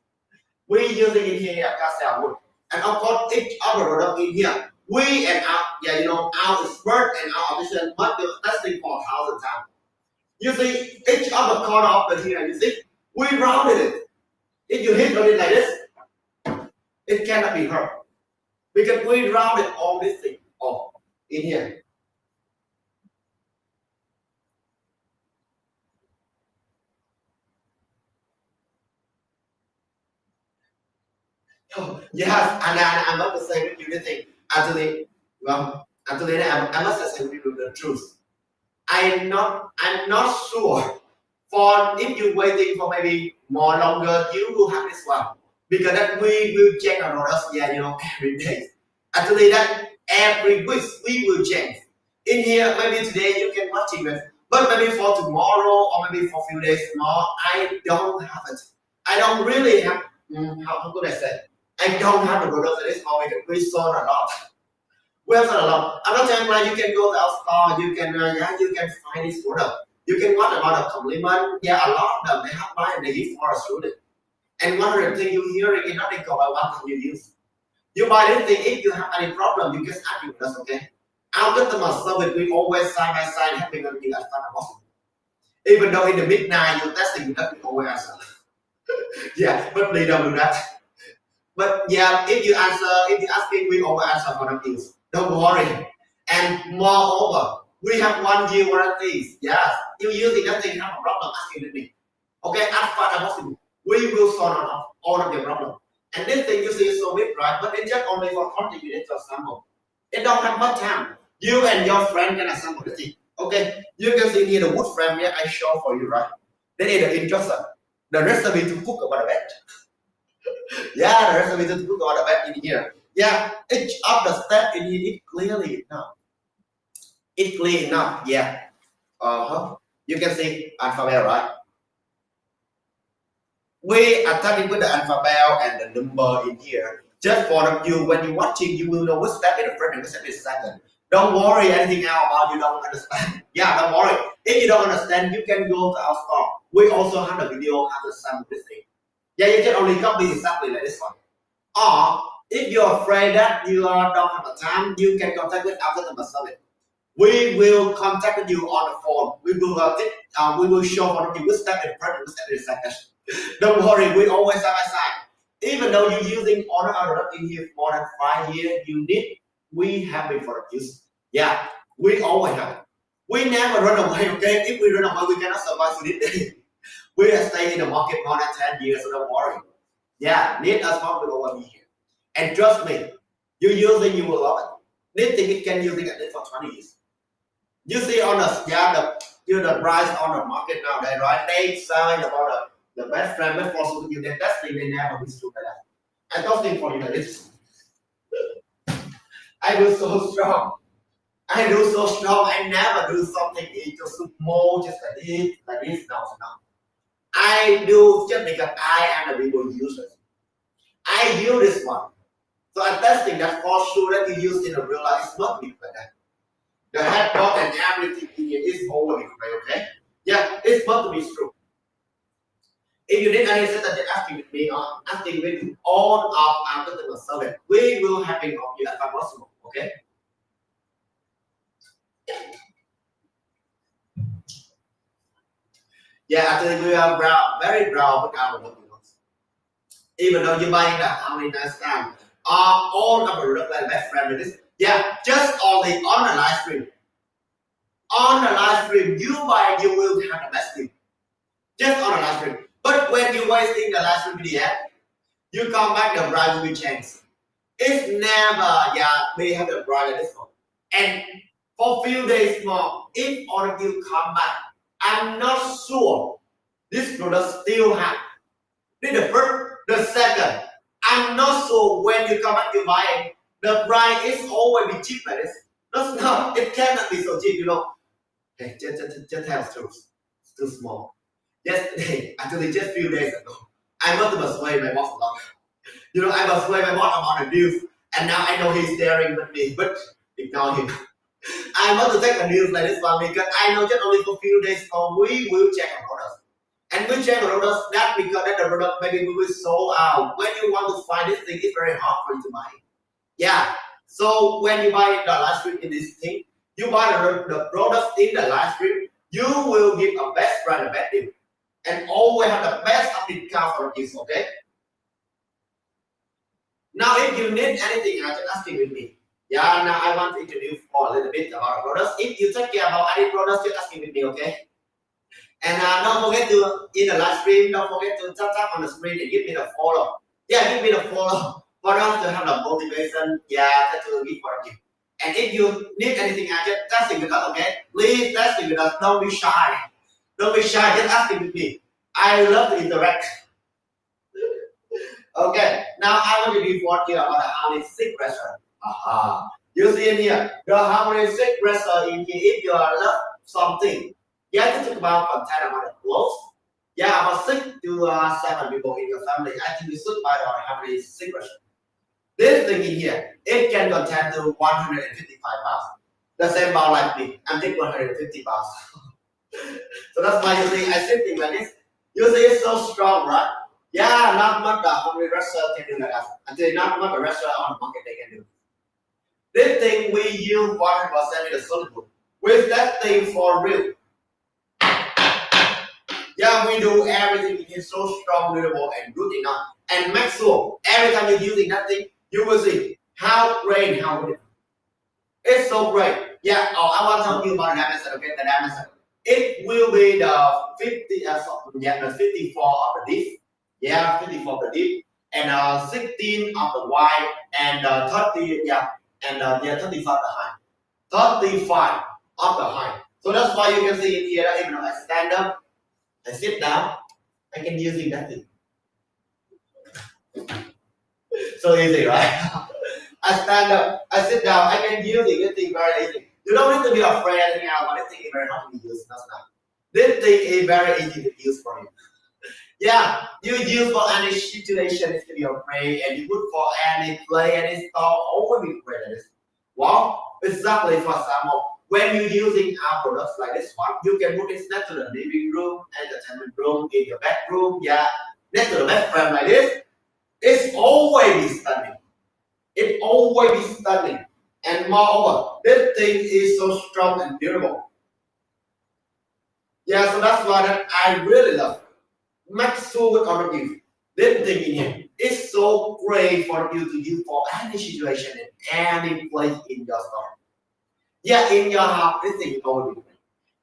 We using it here ACACIA wood. And of course, each other product in here, we and our expert and our official must do testing for 1,000 times. You see, each of the corner of the here, you see, we rounded it. If you hit on it like this, it cannot be hurt. Because we rounded all this thing in here. Oh, yes, and I'm about to say with you the thing. Actually, I must say with you the truth. I'm not sure for if you're waiting for maybe more longer, you will have this one. Because that we will check our orders, every day. Actually, that every week we will change. In here, maybe today you can watch it, but maybe for tomorrow or maybe for a few days more, I don't have it. I don't really have, how could I say? I don't have the product at this moment. We sold a lot. We have sold a lot. I'm not telling you, you can go to our store, you can find this product. You can watch about a compliment. Yeah, a lot of them, they have buy and they give for us through it. And one of the things you hear is nothing called by one time you use. You buy this thing, if you have any problem, you just ask with us, okay? Our customer service, we always side by side helping you as fast as possible. Even though in the midnight you're testing, we always answer. Yeah, but please don't do that. But yeah, if you asking, we always answer for them things. Don't worry. And moreover, we have 1 year warranty. Yes, you using nothing have a problem, asking with me. Okay, as far as possible, we will solve all of your problem. And this thing you see is so big, right? But it's just only for 20 minutes or sample. It don't have much time. You and your friend can assemble the thing. Okay, you can see here the wood frame here I show for you, right? Then is the instruction, the recipe to cook about the bed. Yeah, the recipe to cook about the bed in here. Yeah, each of the step in here is clearly enough. It's clear enough. Yeah. You can see alphabet, right? We are starting with the alphabet and the number in here. Just for you, when you're watching, you will know what step is the first and what step is the second. Don't worry anything else about you don't understand. Yeah, don't worry. If you don't understand, you can go to our store. We also have a video how to sum this thing. Yeah, you can only copy exactly like this one. Or if you're afraid that you don't have the time, you can contact with our customer service. We will contact you on the phone. We will show for you which step is the first and which step is the second. Don't worry, we always side by side. Even though you're using honor our in here for more than 5 years, we have been for use. Yeah, we always have it. We never run away, okay? If we run away, we cannot survive for this day. We have stayed in the market more than 10 years, so don't worry. Yeah, need us not will always be here. And trust me, you will love it. This thing you can use it at least for 20 years. You see on the price on the market nowadays, right? They sign about the best friend before so you get that thing they never will do that. I don't think for you like this. I do so strong. I never do something just small, just like this. No. I do just because I am the people user. I use this one. So I'm testing that for sure that you use in a real life. It's not like that. The headboard and everything in here is over okay? Yeah, it's supposed to be true. If you need any assistance, asking with me or asking with all of our customer service, we will help you as far as possible, okay? Yeah, actually we are very proud with our documents. Even though you buy that how many times time, all of the like best friend with this. Yeah, just only on the live stream. On the live stream, you buy, you will have the best thing. Just on the live stream. But when you wasting the live stream video, you come back, the price will be changed. It's never, we have the price like this one. And for few days more, if all of you come back, I'm not sure this product still have. This is the first, the second. I'm not sure when you come back you buy it, the price is always be cheap like this. That's not, it cannot be so cheap, you know. Okay, just tell the truth. It's too small. Yesterday, actually just few days ago, I want to persuade my boss a lot. You know, I persuade my boss about the news, and now I know he's staring with me, but ignore him. I want to take a news like this one because I know just only for a few days more we will check our products. And we check our products not because that the product maybe we will sold out. When you want to find this thing, it's very hard for you to buy. Yeah. So when you buy the live stream in this thing, you buy the products in the live stream, you will give a best price and best deal. And always have the best of discount for this, okay? Now if you need anything, just asking with me. Yeah, now I want to introduce for a little bit about the products. If you take care about any products, just asking with me, okay? And don't forget to, in the live stream, don't forget to tap on the screen and give me the follow. Yeah, give me the follow for us to have the motivation, to give for you. And if you need anything, just testing with us, okay? Please testing with us, don't be shy. Don't be shy, just asking with me. I love to interact. Okay, now I want to report here about the harmonic restaurant. You see in here, the harmonic restaurant in here, if you love something, you have to talk about content about the clothes. Yeah, about 6 to 7 people in your family. I think you should buy the harmonic restaurant. This thing in here, it can contain to 155 pounds. The same amount like me, I'm taking 150 pounds. So that's why you see I sitting like this. You see it's so strong, right? Yeah, not much the hungry restaurant can do like that. Until not much the restaurant on the market they can do. This thing we use 100% in the soluble. With that thing for real. Yeah, we do everything in so strong, durable, and good enough. And make sure every time you're using that thing, you will see how great, how good. It's so great. Yeah, I want to tell you about the dimension. Okay, the dimension. It will be the 50, the 54 of the deep. Yeah, 54 of the deep, and 16 of the wide, and 30, yeah, and 35 the high. 35 of the high. So that's why you can see in here, even though I stand up, I sit down, I can use that thing. So easy, right? I stand up, I sit down, I can use this thing very easy. You don't need to be afraid anything else, but this thing is very hard to use. That's not. This thing is very easy to use for you. Yeah, you use for any situation, it can be afraid, and you put for any play, any store, always be great at this. Well, exactly for example, when you're using our products like this one, you can put it next to the living room, entertainment room, in your bedroom, yeah, next to the bed frame like this. It's always stunning. It always be stunning. And moreover, this thing is so strong and durable. Yeah, so that's why that I really love. Make sure with all of you. This thing in here is so great for you to use for any situation in any place in your store. Yeah, in your house, this thing is always great.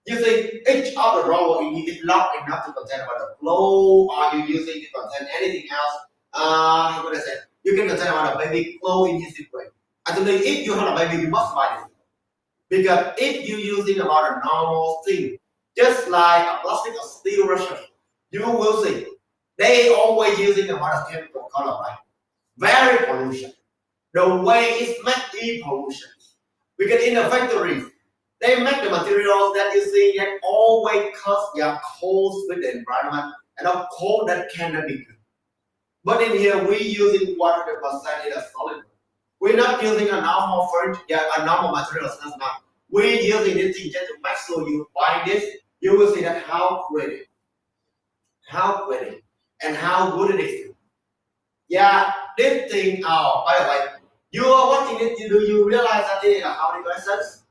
You see, each of the roller in here is locked enough to contain about the flow, or you using to contain anything else. How could I say? You can contain about a baby clothes in this way. Actually, if you have a baby, you must buy this. Because if you're using about a normal thing, just like a plastic or steel Russian, you will see they always using a lot of chemical color, right? Very pollution. The way it's made is pollution. Because in the factories, they make the materials that you see that always cause their codes with the environment, and of course that cannot be good. But in here we using 100% in a solid. We're not using a normal furniture, yeah, a normal materials. That's not. We're using this thing just to make sure you buy this. You will see that how great, and how good it is. Yeah, this thing. Oh, by the way, you are watching it. Do you realize that it is how many lessons?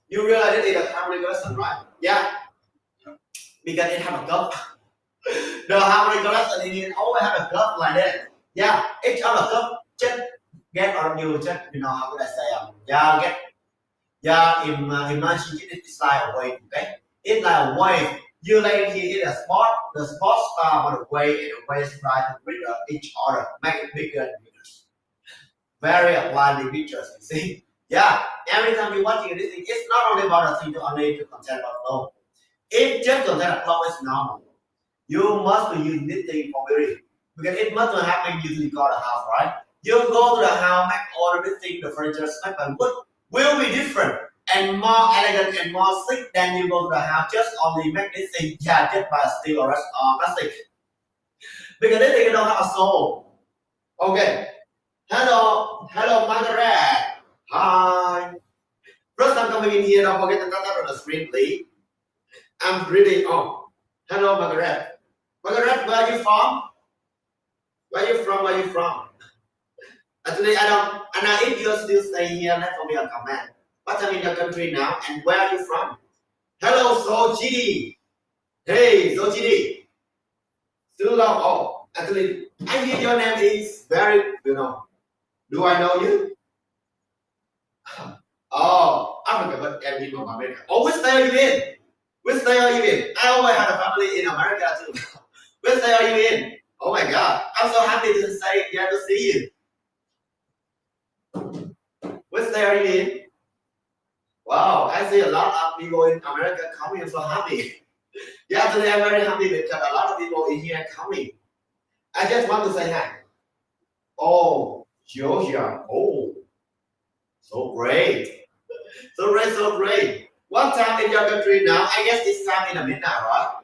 You realize it is a harmonic lesson, right? Yeah, because it have a cup. The harmonic lesson it always have a cup like that. Yeah, each of the cup just get on you, just how could I say yeah, get imagine it's like a wave, okay? It's like a wave. You like here in a spot, the spot start on the wave and the wave try to reach each other, make it bigger and bigger. Very applying pictures, you see. Yeah, every time you're watching this thing, it's not only about a thing to only to content about flow. If just content flow is normal, you must be using this thing for very because it must not happen usually go to the house, right? You go to the house, make all of this thing, the furniture made by wood will be different and more elegant and more sleek than you go to the house just only make this thing yeah, just by steel or plastic. Because this thing don't have a soul. Okay. Hello, Margaret. Hi. First time coming in here, don't forget to tap on the screen, please. I'm reading. Oh, hello, Margaret. Margaret, where are you from? Where you from? Actually, I don't. And if you're still staying here, let me a comment. What time in your country now, and where are you from? Hello, Sojidi. Hey, Sojidi. Still long. Oh, actually, I hear your name is very, Do I know you? Oh, Africa, but and you from America. Oh, which state are you in? Which state are you in? I always had a family in America too. Which state are you in? Oh my God, I'm so happy to say, yeah, to see you. Which state are you in? Wow, I see a lot of people in America coming. I'm so happy. Yeah, today I'm very happy because a lot of people in here coming. I just want to say hi. Oh, Georgia. Oh, so great. So great. What time in your country now? I guess it's time in the midnight, right?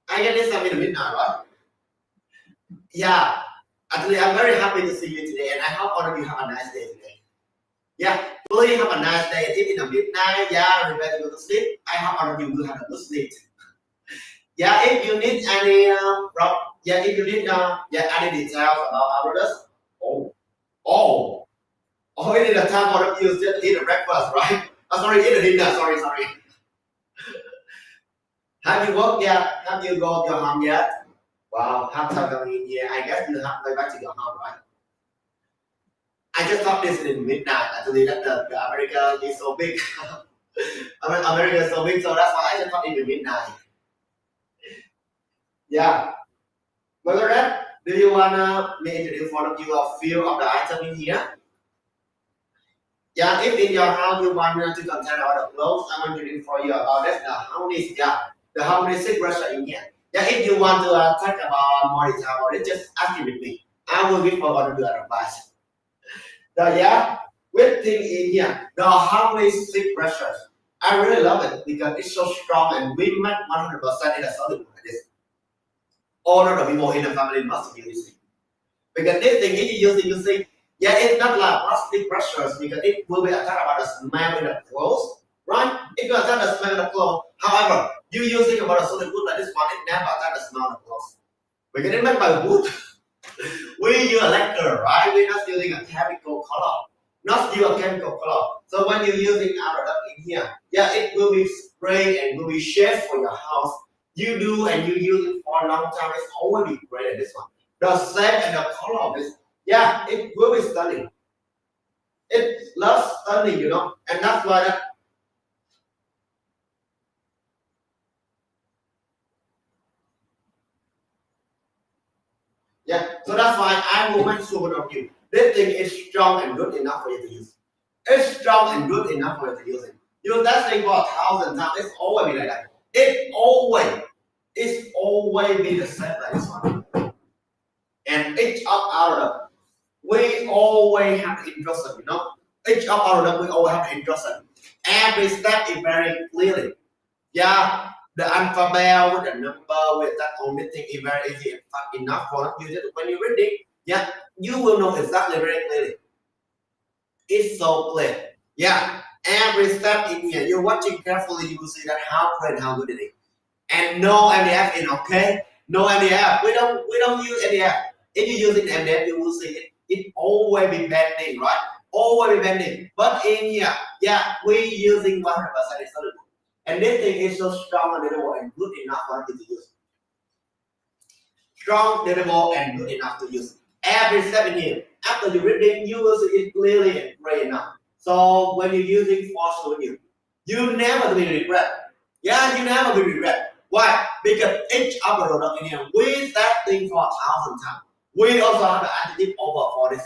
I guess it's time in the midnight, right? Yeah. Actually, I'm very happy to see you today, and I hope all of you have a nice day today. Yeah, please have a nice day. If in the midnight, yeah, prepare to go to sleep. I hope all of you will have a good sleep. Yeah, if you need any if you need any details about our products, Oh, oh, it is a time for you to eat a breakfast, right? Sorry, eat a dinner. Sorry, sorry. Have you worked yet? Have you gone to your home yet? Wow, half time coming in here. I guess you have to go back to your home, right? I just thought this in midnight. Actually, that the America is so big. America is so big, so that's why I just thought in the midnight. Yeah. Margaret, do you wanna me introduce one of you a few of the items in here? Yeah, if in your house you want to contain all the clothes, I'm going to introduce for you about this. The harmony, yeah, the harmony secrets are in here. Yeah, if you want to talk about more detail about it, just ask it with me. I will give forward to the advice. So yeah, with thing in here, the harmony stick brushes. I really love it because it's so strong and we make 100% in a solid like this. All of the people in the family must use it. Because this thing, if you see, yeah, it's not like plastic brushes because it will be attacked about the smell in the clothes, right? It will attack the smell in the clothes. However, you using about a solid wood like this one, it never attack the smell in the clothes. Because it made by wood. We use a lacquer, right? We're not using a chemical color. Not use a chemical color. So when you're using our product in here, yeah, it will be spray and will be shaped for your house. You do and you use it for a long time, it's always be great at this one. The shape and the color of it, yeah, it will be stunning. It looks stunning, you know, and that's why that, yeah. So that's why I will make sure of you. This thing is strong and good enough for you to use. It's strong and good enough for you to use it. Use that thing for 1,000 times. It's always be like that. It's always be the same like this one. And each of our we always have instruction, you know. Each of our we always have instruction. Every step is very clearly. Yeah, the alphabet with the number with that only thing is very easy and fast enough for you. Just when you read it, yeah, you will know exactly very clearly. It's so clear. Yeah, every step in here, you're watching carefully, you will see that how clear and how good it is. And no MDF in okay? No MDF. We don't use MDF. If you use it MDF, you will see it. It always be bending, right? Always be bending. But in here, yeah, we using 100% solid. And this thing is so strong and durable and good enough for you to use. Strong, durable, and good enough to use. Every step in here. After you reading, you will see it clearly and great enough. So when you're using force souvenir, you never will regret. Yeah, you never will regret. Why? Because each of the product in here, we that thing for 1,000 times. We also have the additive over for this.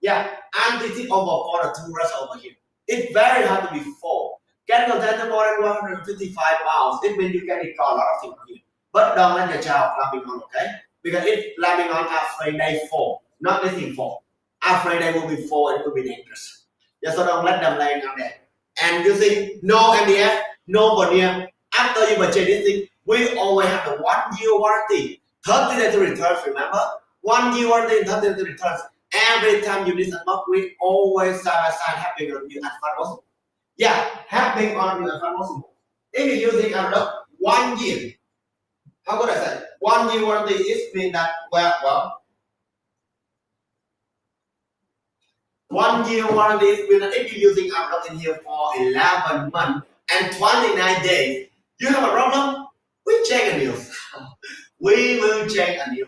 Yeah, additive over for the two rest over here. It's very hard to be full. Can contain more than 155 pounds. It means you can install a lot of things here. But don't let your child climbing on, okay? Because it's climbing on after day 4, not anything 4. After they will be 4, it will be dangerous. Yeah, so don't let them land on there. And you see, no MDF, no veneer. After you purchase this thing, we always have the 1 year warranty. 30 days to returns, remember? 1 year warranty and 30 days to returns. Every time you need a box, we always side by side helping you as far as possible. Yeah, helping on you as far as possible. If you're using a product 1 year, how could I say? 1 year warranty is mean that well 1 year warranty is mean that if you're using our product in here for 11 months and 29 days, you have a problem, we check a new. We will check a new.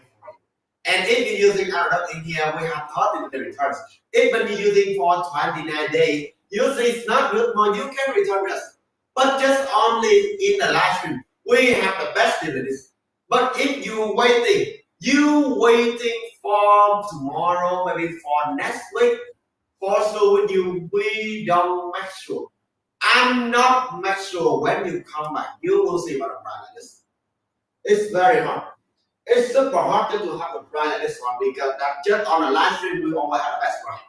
And if you're using our product in here, we have 30 the returns. If when you're using for 29 days, you see it's not good more, you can return us. But just only in the live stream, we have the best deal in this. But if you waiting for tomorrow, maybe for next week, for sure with you, we don't make sure. I'm not make sure when you come back, you will see what a price like this. It's very hard. It's super hard to have a price like this one because that just on a live stream we always have the best price.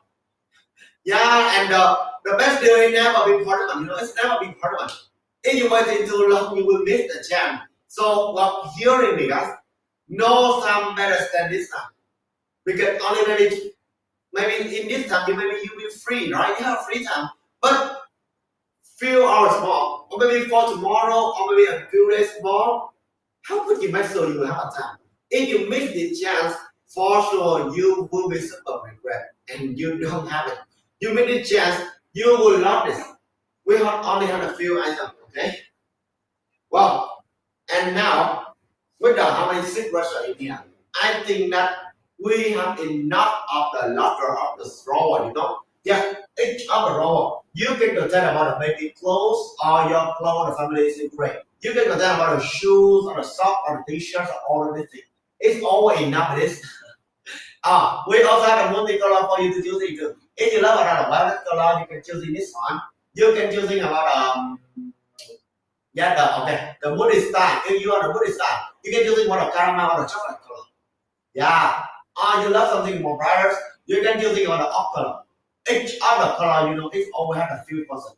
Yeah, and the best deal is never be permanent. You know, it's never be permanent. If you wait too long, you will miss the jam. So what hearing me guys, no time better than this time. Because only maybe in this time maybe you will be free, right? You have free time. But few hours more, or maybe for tomorrow, or maybe a few days more, how could you make sure you will have a time? If you miss the chance, for sure you will be super regret and you don't have it. You made a chance, you will not this. We have only have a few items, okay? Well, and now with the how many six restaurants in here, I think that we have enough of the locker of the drawer, you know. Yeah, each of the drawer, you can contain about the baby clothes or your clothes, the family is great. You can contain about the shoes or the socks or the t-shirts or all of this thing. It's always enough of this. We also have a multi-color for you to choose into. If you love another violet color, you can choose in this one. You can choose in about yeah, the moody style. If you are the moody style, you can choose in one of caramel or the chocolate color. Yeah. You love something more brighter, you can choose in one of off color. Each other color, you know, it always has a few percent.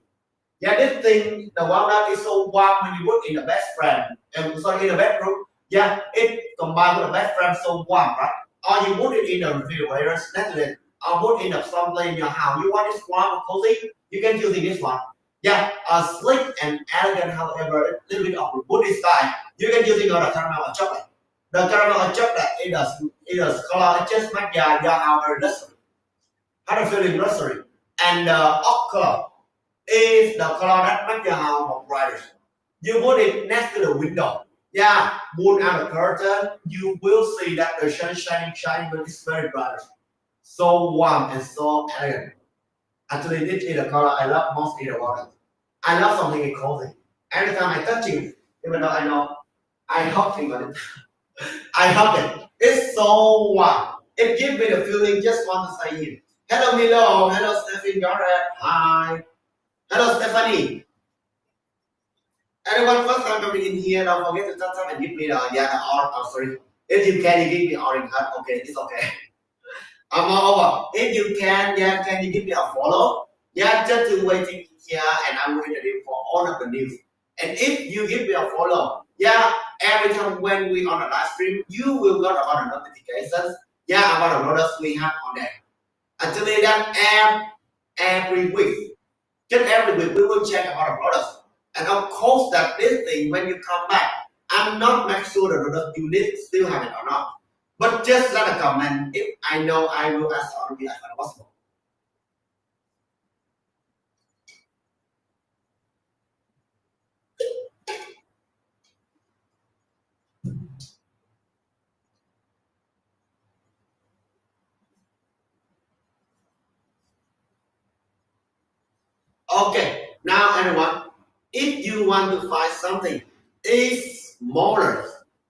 Yeah, this thing, the walnut is so warm when you put in the best friend, and sorry, in the bedroom. Yeah, it combined with the best friend so warm, right? Or you put it in the refrigerator, naturally, or put in the something in your house. You want it warm or cozy? You can choose in this one. Yeah, sleek and elegant, however, a little bit of woody style. You can use it on the caramel or chocolate. The caramel or chocolate, it does color, it just make your house very luxury. Had a feeling luxury. And the oak color is the color that makes your house more brighter. You put it next to the window. Yeah, pull out the curtain, you will see that the sun shining, but it's very bright. So warm and so elegant. Actually, this is the color I love most in the world. I love something cozy. Every time I touch it, even though I know I hug it on it, I hug it. It's so warm. It gives me the feeling just want to say it. Hello Milo, hello Stephanie, hi. Hello Stephanie. Anyone first time coming in here, don't forget to tap and give me the sorry. If you can, you give me orange heart. Okay, it's okay. I'm all over. If you can, yeah, can you give me a follow? Yeah, just to waiting here and I'm waiting for all of the news. And if you give me a follow, yeah, every time when we on a live stream, you will get about the notifications. Yeah, about the products we have on there. Until that every week. Just every week we will check about the products. And of course that this thing when you come back, I'm not make sure the product you need still have it or not. But just let a comment if I know I will answer all of you as much as possible. Okay, now everyone, if you want to find something is smaller,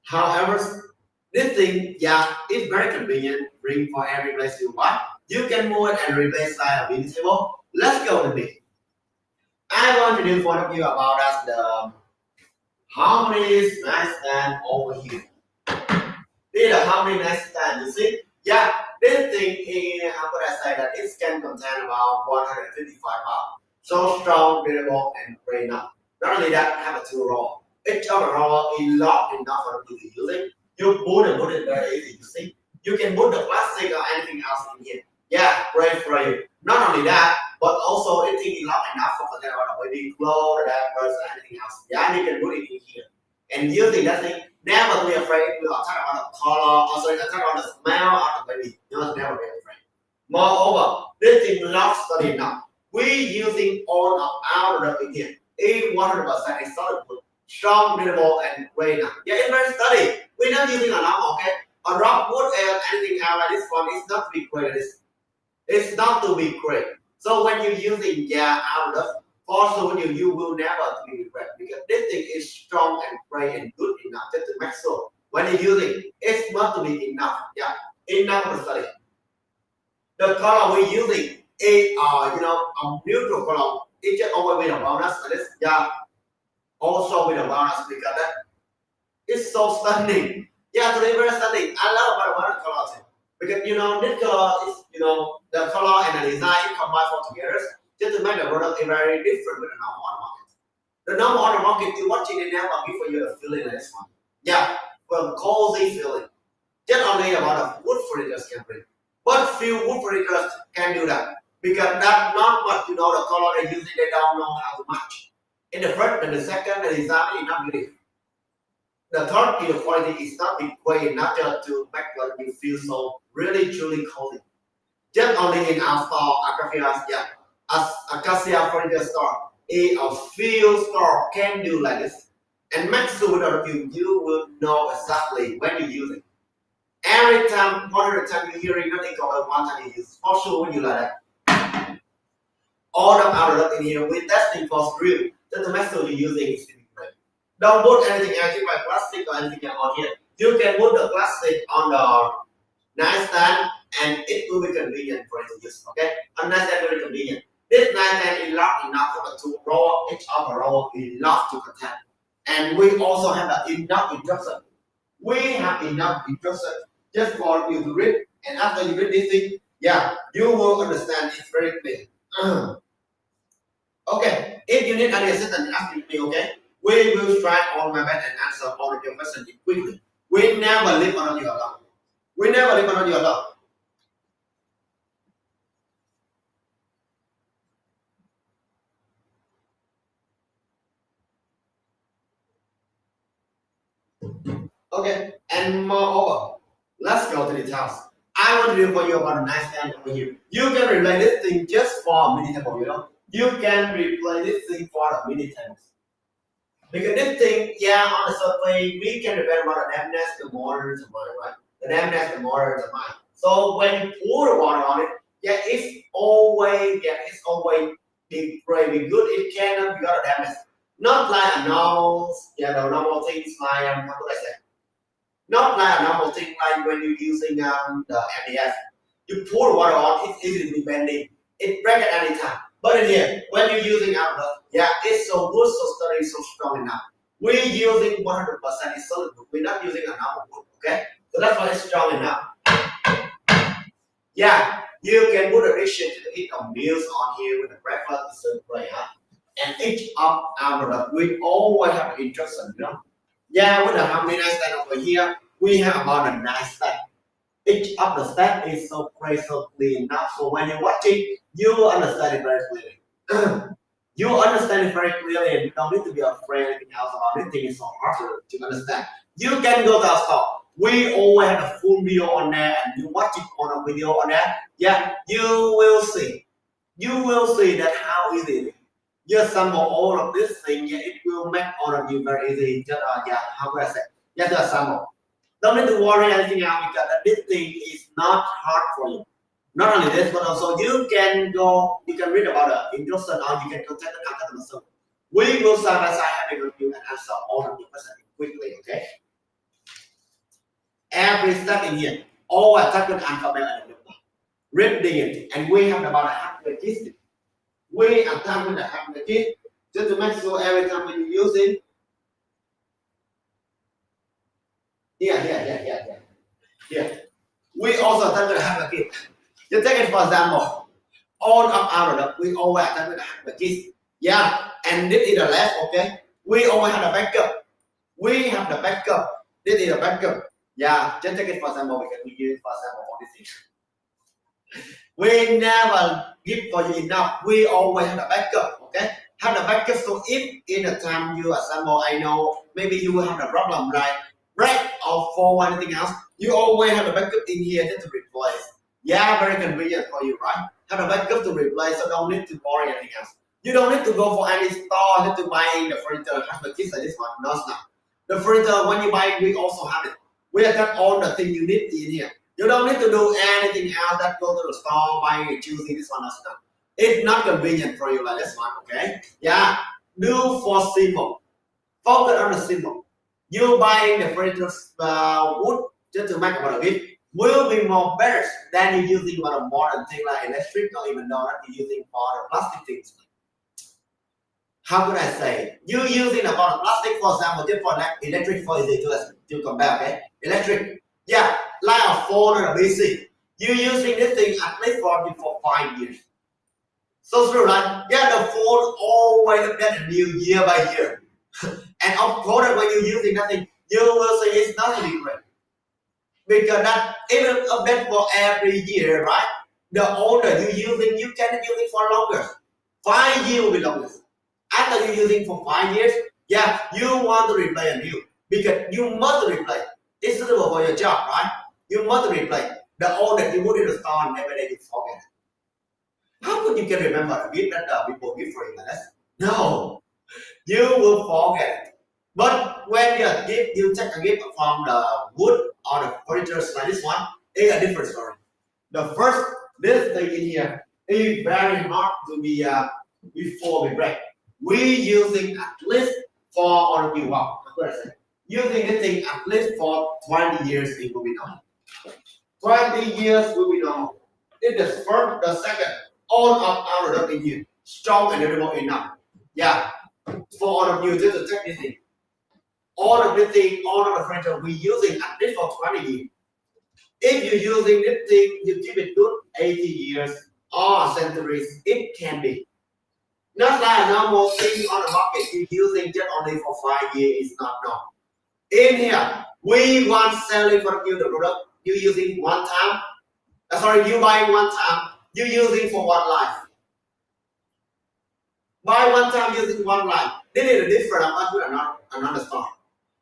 however, this thing, yeah, it's very convenient, bring for every place you want. You can move it and replace side of the table. Let's go with me. I want to do for you about us the harmonies nice stand over here. These are harmony nice stand, you see? Yeah, this thing is, how could I say that it can contain about 155 pounds. So strong, durable, and very enough. Not only that, have a two roll. Each of the roll is locked enough for you to use it. You put it very easy, you see? You can put the plastic or anything else in here. Yeah, great for you. Not only that, but also it is locked enough for container or baby clothes, diapers, or anything else. Yeah, you can put it in here. And using that thing, never be afraid we are talking about the color, or sorry, talking about the smell of the baby. You must never be afraid. Moreover, this thing locks study enough. We using all of our product here. 100% is solid wood, strong, durable, and great enough. Yeah, it's very study. We're not using a normal, okay? A rock wood and anything else like this one is not to be great. It's not to be great. So when you're using our product, for sure you will never be regret because this thing is strong and great and good enough just to make sure when you're using it's not to be enough. Yeah, enough for study. The color we're using is a neutral color. It's just always with a bonus. Yeah, also with a bonus because that it's so stunning. Yeah, today very stunning. I love about colors because this color is the color and the design combined for together just to make the product very different with the normal on the market. The normal on the market you watching it now will give for you a feeling like this one. Yeah, well cozy feeling. Just only about the wood furnitures can bring. But few wood furnitures can do that. Because that's not what the color they usually they don't know how to match. In the first and the second the design is not beautiful. The third is the quality is not be great enough just to make you feel so really truly cozy. Just only in our store, Acacia, yeah, as Acacia Furniture Store, a field store can do like this. And make sure that you will know exactly when you use it. Every time, one of the time you hear it, nothing called one time you use. For sure, when you like that, all the outlet in here with testing for real. Just to make sure you're using it. Don't put anything else like plastic or anything else on here. You can put the plastic on the nightstand and it will be convenient for you to use. Okay, a nightstand very convenient. This nightstand is large enough for the two row. Each of the row is large to contain, and we also have enough instruction. We have enough instruction just for you to read, and after you read this thing, yeah, you will understand it very clear. Okay, if you need any assistance, ask me. Okay, we will try all my best and answer all of your questions quickly. We never leave on you alone. We never leave on you alone. Okay, and moreover, let's go to the task. I want to do for you about a nice stand over here. You can replay this thing just for a mini table, you know. You can replay this thing for a mini table. Because this thing, yeah, on the surface, we can depend on the dampness, the motor, the mine, right? The dampness, the motor, the mine. So when you pour the water on it, it's always be very good. It cannot be got a dampness. Not like a normal, the normal things like how could I say? Not like a normal thing like when you're using the MDF. You pour water on, it's easy to be bending. It breaks at any time. But in here, when you're using outdoor, yeah, it's so good, so sturdy, so strong enough. We're using 100% is solid wood. We're not using a normal wood, okay? So that's why it's strong enough. Yeah, you can put addition to the heat of meals on here with the breakfast is play, huh? And each of our product, we always have instruction, you know? Yeah, with the how many nice stand over here, we have about a nice stand. Each of the step is so crazy, so clean enough. So when you're watching, you will understand it very clearly. You understand it very clearly, and you don't need to be afraid of anything else about it. It's so hard to understand. You can go to our store. We always have a full video on there, and you watch it on a video on there. Yeah, you will see. You will see that how easy it is. Just assemble all of this thing, yeah, it will make all of you very easy. Just how can I say? Just assemble. Don't need to worry anything else because this thing is not hard for you. Not only this, but also you can read about the instruction or you can contact the customer service. We will side by side having with you and answer all of your questions quickly, okay? Every step in here, all attachment and comment and reading it, and we have about a half the kit. We attach with the half the kit just to make sure every time when you use it. Yeah. We also attach with the half the kit. You take it for example, all of our product, we always attach with the half the kit. Yeah, and this is the left, okay? We always have the backup. We have the backup. This is the backup. Yeah, just take it for example, because we use it for example for this thing. We never give for you enough. We always have the backup, okay? Have the backup so if in the time you assemble, I know maybe you will have the problem like break or fall or anything else. You always have the backup in here just to replace. Yeah, very convenient for you, right? Have a backup to replace, so don't need to worry anything else. You don't need to go for any store, need to buy the furniture, have the kits like this one. No, it's not. The furniture, when you buy it, we also have it. We have got all the things you need in here. You don't need to do anything else that go to the store, buying and choosing this one or not. It's not convenient for you like this one, okay? Yeah, do for simple. Focus on the simple. You buying the furniture wood just to make about a gift will be more better than you using a modern thing like electric or even though you're using for the plastic things. How could I say? You using about plastic, for example, just for electric for easy to compare, okay? Electric, yeah, like a phone or a PC. You using this thing at least for 5 years. So true, right? Yeah, the phone always update new year by year. And of course, when you're using nothing, you will see it's not different. Because that even update for every year, right? The older you're using, you can use it for longer. 5 years will be longest. After you're using for 5 years, yeah, you want to replace a new. because you must replay. It's suitable for your job, right? You must replay. The old that you put in the store and every day you forget. How could you can remember the gift that people give for you? No, you will forget. But when you take a gift from the wood or the furniture like this one, it's a different story. The first, this thing in here is very hard to be before we break. We using at least for or you wow, using this thing at least for 20 years it will be done. 20 years will be done. It is first, the second, all of our product in here, strong and durable enough. Yeah, for all of you just to check this thing. All of the thing, all of the furniture we using at least for 20 years. If you're using this thing, you keep it good 80 years or centuries, it can be. Not like a normal thing on the market you're using just only for 5 years, it's not no. In here, we want selling for you the product you using one time. You buying one time, you using for one life. Buy one time using one life. This is the difference of another store.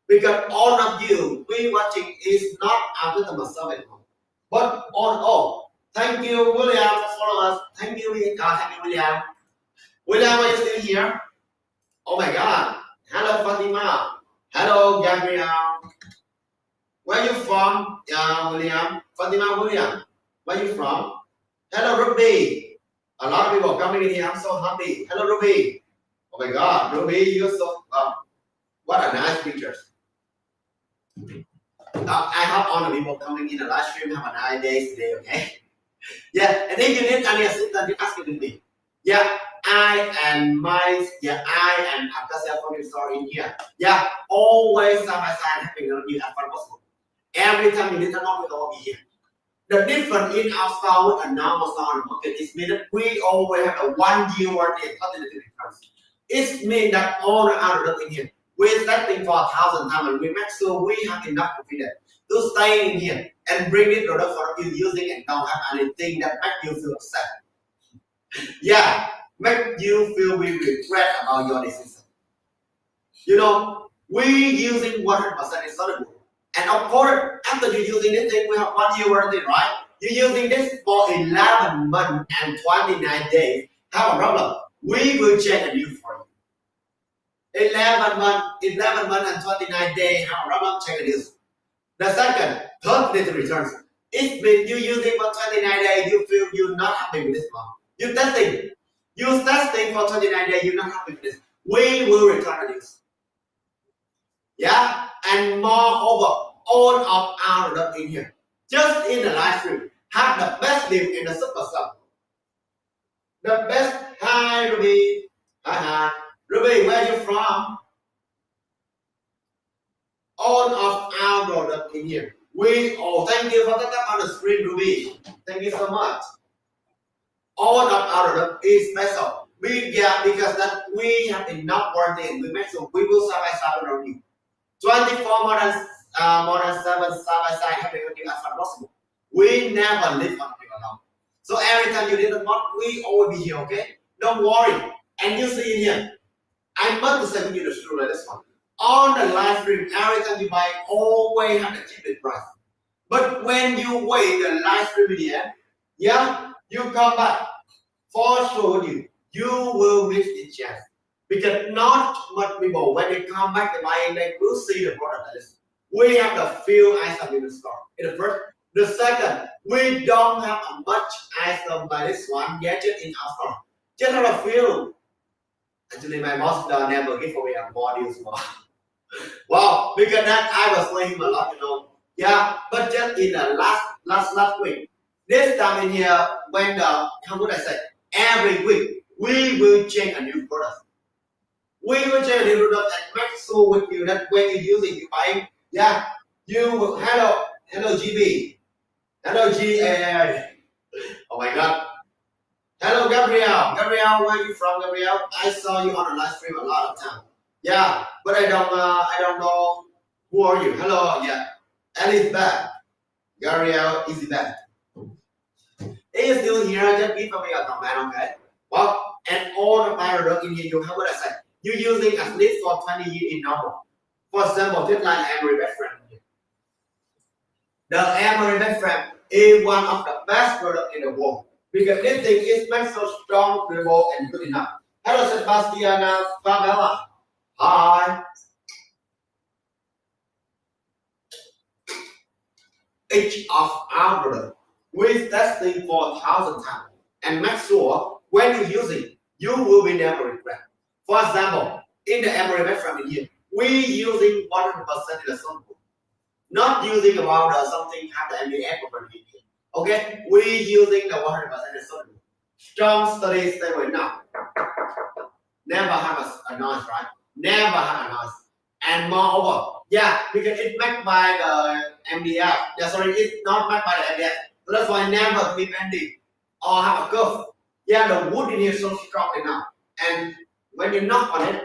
Because all of you we watching is not our customer service, but on all. Thank you, William, for following us. Thank you, William. William, are you still here? Oh my God. Hello, Fatima. Hello, Gabriel. Where you from, William? Fatima, William. Where you from? Hello, Ruby. A lot of people coming in here. I'm so happy. Hello, Ruby. Oh my God, Ruby, you're so. What a nice pictures. I hope all the people coming in the live stream have a nice day today, okay? Yeah, and if you need any assistance, you ask it to me. Yeah, I and ACACIA Furniture in here. Yeah, always side by side helping you as far as possible. Every time you need a knock, we will be here. The difference in our store with a normal store on the market is mean that we always have a 1 year warranty and totally different. It means that all the other in here. We're testing for 1,000 times and we make sure we have enough confidence to stay in here and bring this product for you using and don't have anything that make you feel upset. Yeah, make you feel we regret about your decision. You know, we using 100% is soluble. And of course, after you using this thing, we have 1 year warranty, right? You're using this for 11 months and 29 days. Have a problem. We will change a new for you. 11 months and 29 days, have a problem, check it out. The second, third need returns. It means you using for 29 days, you feel you're not happy with this one. You testing for 29 days, you're not happy with this. We will return this. Yeah, and moreover, all of our product in here, just in the live stream, have the best deal in the super sub. The best. Hi, Ruby. Hi. Ruby, where are you from? All of our product in here. Thank you for that on the screen, Ruby. Thank you so much. All of our product is special. Because that we have enough warranty and we make sure we will side by side around you. 24 more than 7 side by side helping you as far as possible. We never leave on people alone. So every time you need a mod, we always be here, okay? Don't worry. And you see in here, I must send you the screw like this one. On the live stream, every time you buy, always have the cheapest price. But when you wait the live stream video, yeah, you come back. For sure, you will miss the chance. Because not much people, when they come back to buying, they will see the product. We have the few items in the store. In the first, the second, we don't have much item like this one gadget in our store. Just have a few. Actually, my boss never give away a modules more. Wow, because that I was playing him a lot, you know. Yeah, but just in the last week, this time in here, when how would I say, every week we will change a new product. We will change a new product and make sure with you that when you use it, you buy, yeah, you will hello GB, hello GA. Oh my God. Hello, Gabriel. Gabriel, where are you from, Gabriel? I saw you on the live stream a lot of time. Yeah, but I don't know who are you. Hello, yeah. Alice back. Gabriel is back. If you're still here, just give me a comment, okay? Well, and all the product in here, you have what I said. You're using at least for 20 years in normal. For example, this line Emery bed frame. The Emery bed frame is one of the best products in the world because this thing is made so strong, durable, and good enough. Hello, Sebastian Fabella. Hi. Each of our product we testing for 1,000 times and make sure when you use it, you will be never regret. For example, in the Emery bed frame in here, we using 100% the sample, not using about something have the MDF property. Okay, we using the 100% the sample. Strong studies say right now, never have a noise, right? Never have a noise. And moreover, yeah, because it's made by the MDF. Yeah, sorry, it's not made by the MDF. So that's why never be bending or have a curve. Yeah, the wood in here is so strong enough. And when you knock on it,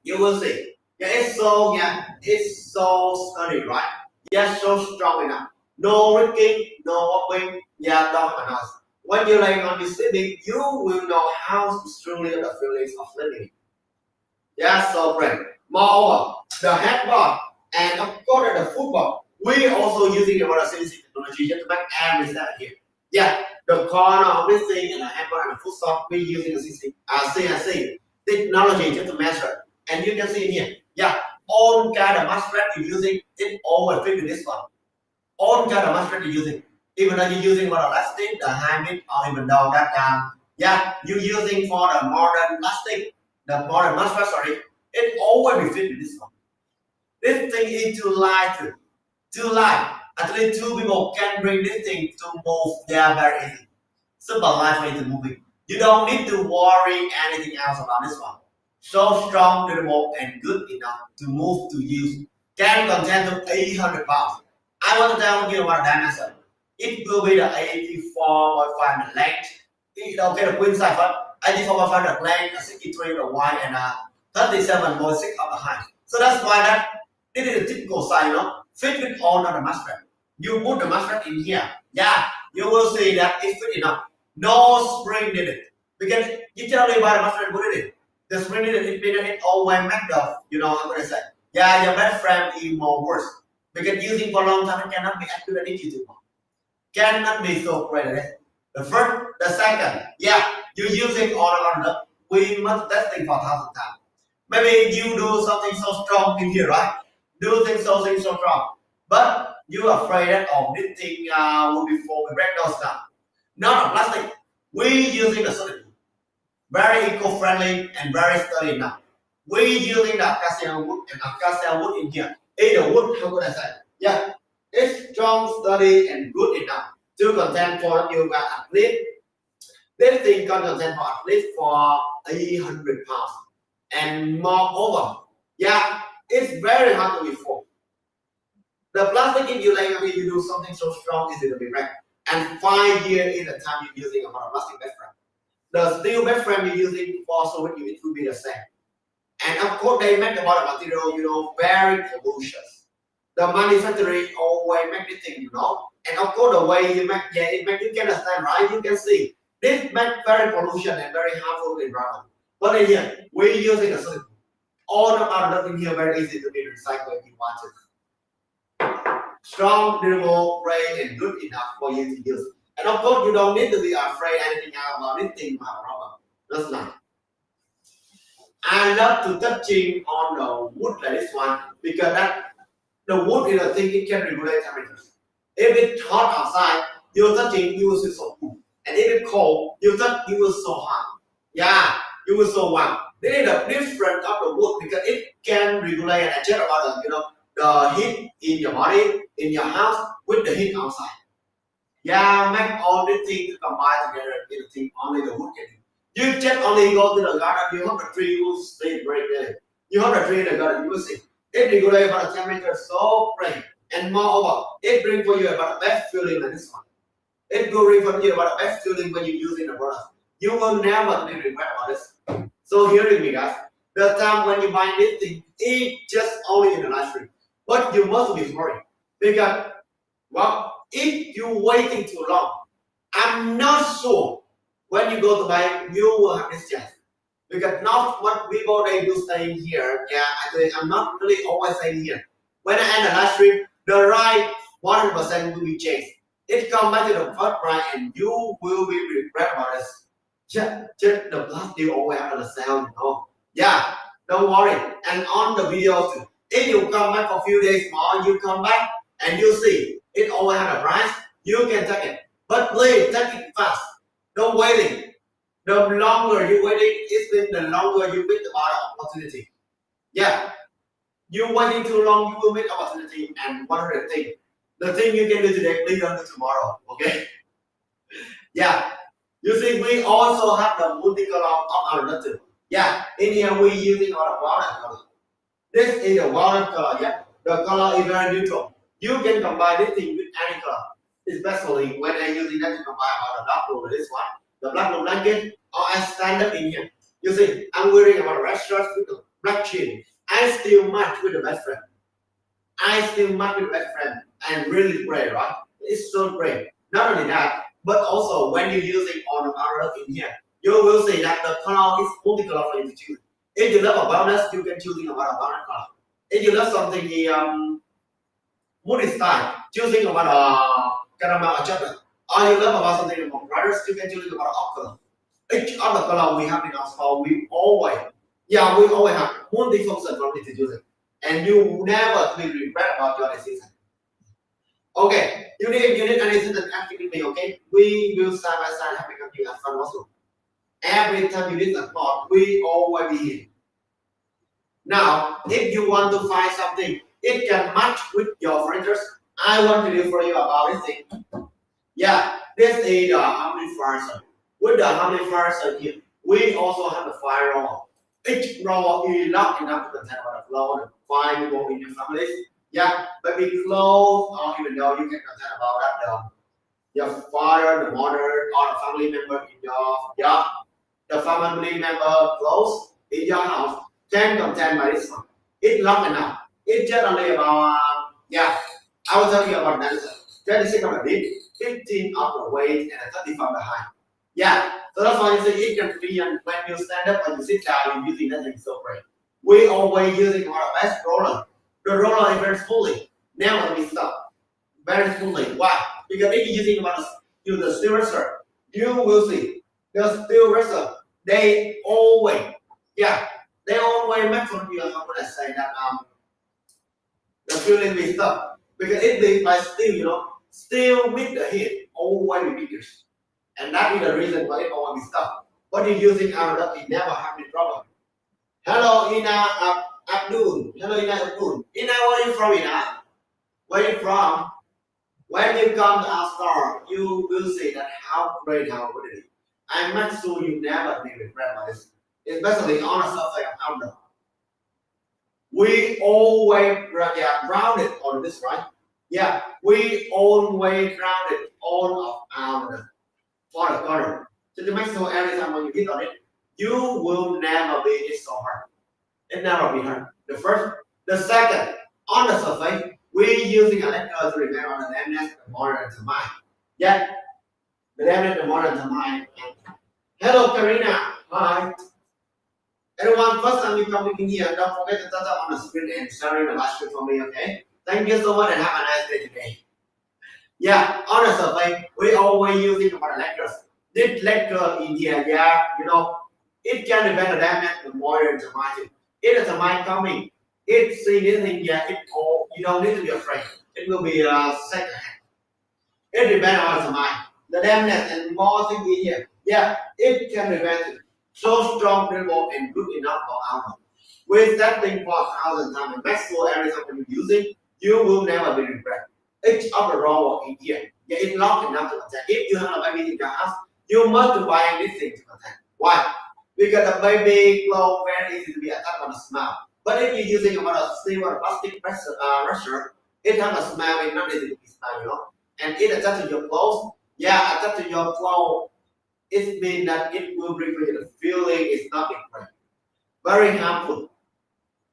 you will see. It's so sturdy, right? Yeah, so strong enough. No rigging, no wobbling. Yeah, don't have a noise. When you're laying on your sleeping, you will know how truly the feelings of sleeping. Yeah, so great. Moreover, the headboard and of course the footboard, we also using the CNC technology just to make everything here. Yeah, the corner of this thing and the headboard and the footboard, we using the CNC technology just to measure. And you can see in here, yeah, all kind of mattress you're using, it always fit with this one. All kind of mattress you're using. Even though you're using for the plastic, the high mid, or even though that yeah, you're using for the modern plastic, the modern mattress, sorry, it always be fit with this one. This thing is too light, too light. At least two people can bring this thing to move there very easy. Simple life for it to move it. You don't need to worry anything else about this one. So strong, durable, and good enough to move to use. Can contain to 800 pounds. I want to tell you about the dimension. It will be the 84.5 length. Okay, the queen size first. 84.5 the length, 63 the wide, and 37.6 of the height. So that's why this is a typical size, fit with all of the mattress. You put the mattress in here, yeah, you will see that it fit enough. No spring needed. Because you tell me buy the mattress and put it in. The spring needed, it means it always make the, I'm gonna say, yeah, your bed frame is more worse. Because using for a long time, it cannot be accurate if you do more. Cannot be so great. The first, the second, yeah, you using all of them. We must testing for 1,000 times. Maybe you do something so strong in here, right? Do things so strong, but you are afraid that this thing will be fall with break those stuff. Not a plastic. We using the solid, very eco-friendly and very sturdy now. We using the acacia wood and acacia wood in here. Either wood, how could I say? Yeah, it's strong, sturdy, and good enough to contain for you at least. This thing can contain for at least for 800 pounds. And moreover, yeah, it's very hard to be full. The plastic if you like, you do something so strong, is it will be wrecked. And 5 years in the time you're using about a plastic bed frame. The steel bed frame you're using for so it will be the same. And of course they make about a material, very pollutions. The manufacturer always make this thing, And of course the way you make, you can understand, right? You can see. This make very pollution and very harmful to the environment. But in here, we're using a silicone. All of our nothing here very easy to be recycled if you want it. Strong, durable, great, and good enough for you to use. And of course, you don't need to be afraid anything about this thing have a problem. That's not. I love to touching on the wood like this one because the wood is a thing it can regulate temperatures. If it's hot outside, you're touching, you will feel so cool. And if it's cold, you touch, you will so hot. Yeah, you will so warm. This is the difference of the wood because it can regulate and adjust about the heat in your body, in your house, with the heat outside. Yeah, make all these things combine together in a thing only the wood can do. You just only go to the garden, you have the tree, you will stay right there. You have the tree in the garden, you will see. It regulates about the temperature so great. And moreover, it brings for you about the best feeling like this one. It will bring for you about the best feeling when you're using the product. You will never be regret about this. So here with me guys, the time when you buy this thing, it's just only in the live stream. But you must be worried because, well, if you're waiting too long, I'm not sure when you go to buy, you will have this chance. because not what people they do staying here. Yeah, I'm not really always staying here. When I end the last trip, the ride 100% will be changed. It come back to the first ride and you will be regret about this. Just the blood you always have the sound, you know. Yeah, don't worry. And on the video too, if you come back for a few days more, you come back and you see it always have a price, you can take it. But please take it fast. Don't waiting. The longer you waiting, it's been the longer you miss about the opportunity. Yeah, you waiting too long, you will miss opportunity. And one other thing, the thing you can do today, please don't do tomorrow. Okay? Yeah. You see, we also have the multicolor of our letter. Yeah, in here we using our walnut color. This is the walnut color. Yeah, the color is very neutral. You can combine this thing with any color, especially when I'm using that to combine our dark blue with this one. The black blue blanket, or I stand up in here. You see, I'm wearing a red shirt with the black jean. I still match with the best friend. I still match with the best friend and really great, right? It's so great. Not only that, but also when you're using on our in here, you will see that the color is multicolor for you to choose. If you love a bonus, you can choosing about a bonus color. If you love something the multi style, choosing about a caramel chocolate. Or you love about something about brothers, you can choosing about off color. Each of the color we have in our store, we always have multi-function for you to use it. And you never will regret about your decision. Okay, you need anything that asking me, okay? We will side by side helping you have fun also. Every time you need support, we always be here. Now, if you want to find something, it can match with your furniture. I want to do for you about this thing. Yeah, this is the amplifier. With the amplifier here, we also have the firewall. Each roll is not enough to contain about the flow and five people in your families. Yeah, but be close, or even though you can contain about that your father, the mother, or the family member in your the family member close in your house can contain by this one. It's long enough. It's just only about I will tell you about that. 26 on the deep, 15 of the weight, and 30 from the height. Yeah, so that's why you see it can be when you stand up and you sit down, you're using that thing so great. We always using our best roller. The roller is very fully. Now let me stop. Very fully. Why? Because if you're using about the steel wrestler, you will see the steel wrestler, they always make fun of you. How would I say that? The feeling we stop. Because if they by steel, steel meet the head, always be bigger. And that is the reason why it always be stuck. But you're using our duck, it never have any problem. Hello, Ina Abdul. Hello, Ina Abdul. Ina, where are you from, Ina? Where are you from? When you come to our store, you will see that how great, how good it is. I'm not sure you never be regret about this, especially on a stuff like outdoor. We always grounded on this, right? Yeah, we always grounded all of our for the corner. So to make sure every time when you hit on it, you will never be it so hard. It never be hard. The first, the second, on the surface, we using a electrode to repair on the dampness, the motor and the mind. Yeah, the dampness, the motor and the mind. Hello, Karina. Hi. Everyone, first time you come in here, don't forget to touch up on the screen and share the last screen for me, okay? Thank you so much and have a nice day today. Yeah, on the surface, we always using about electrodes. This electrode in here, it can prevent the damage the motor and the mind. If the mind coming, it see this thing here, you don't need to be afraid. It will be second hand. It depends on the mind. The damage and more thing in here. Yeah, it can prevent it. So strong, durable, and good enough for our. With that thing for 1,000 times and make sure every time you use it, you will never be regret. Each of the raw in here, it's not enough to contain. If you have a baby in your house, you must buy this thing to contain. Why? Because the baby clothes very easy to be attacked on the smell. But if you're using a steel or plastic pressure, it has a smell, it's not easy to be smelled, And it attached to your clothes, attached to your clothes, it means that it will bring you the feeling it's not great. Very harmful.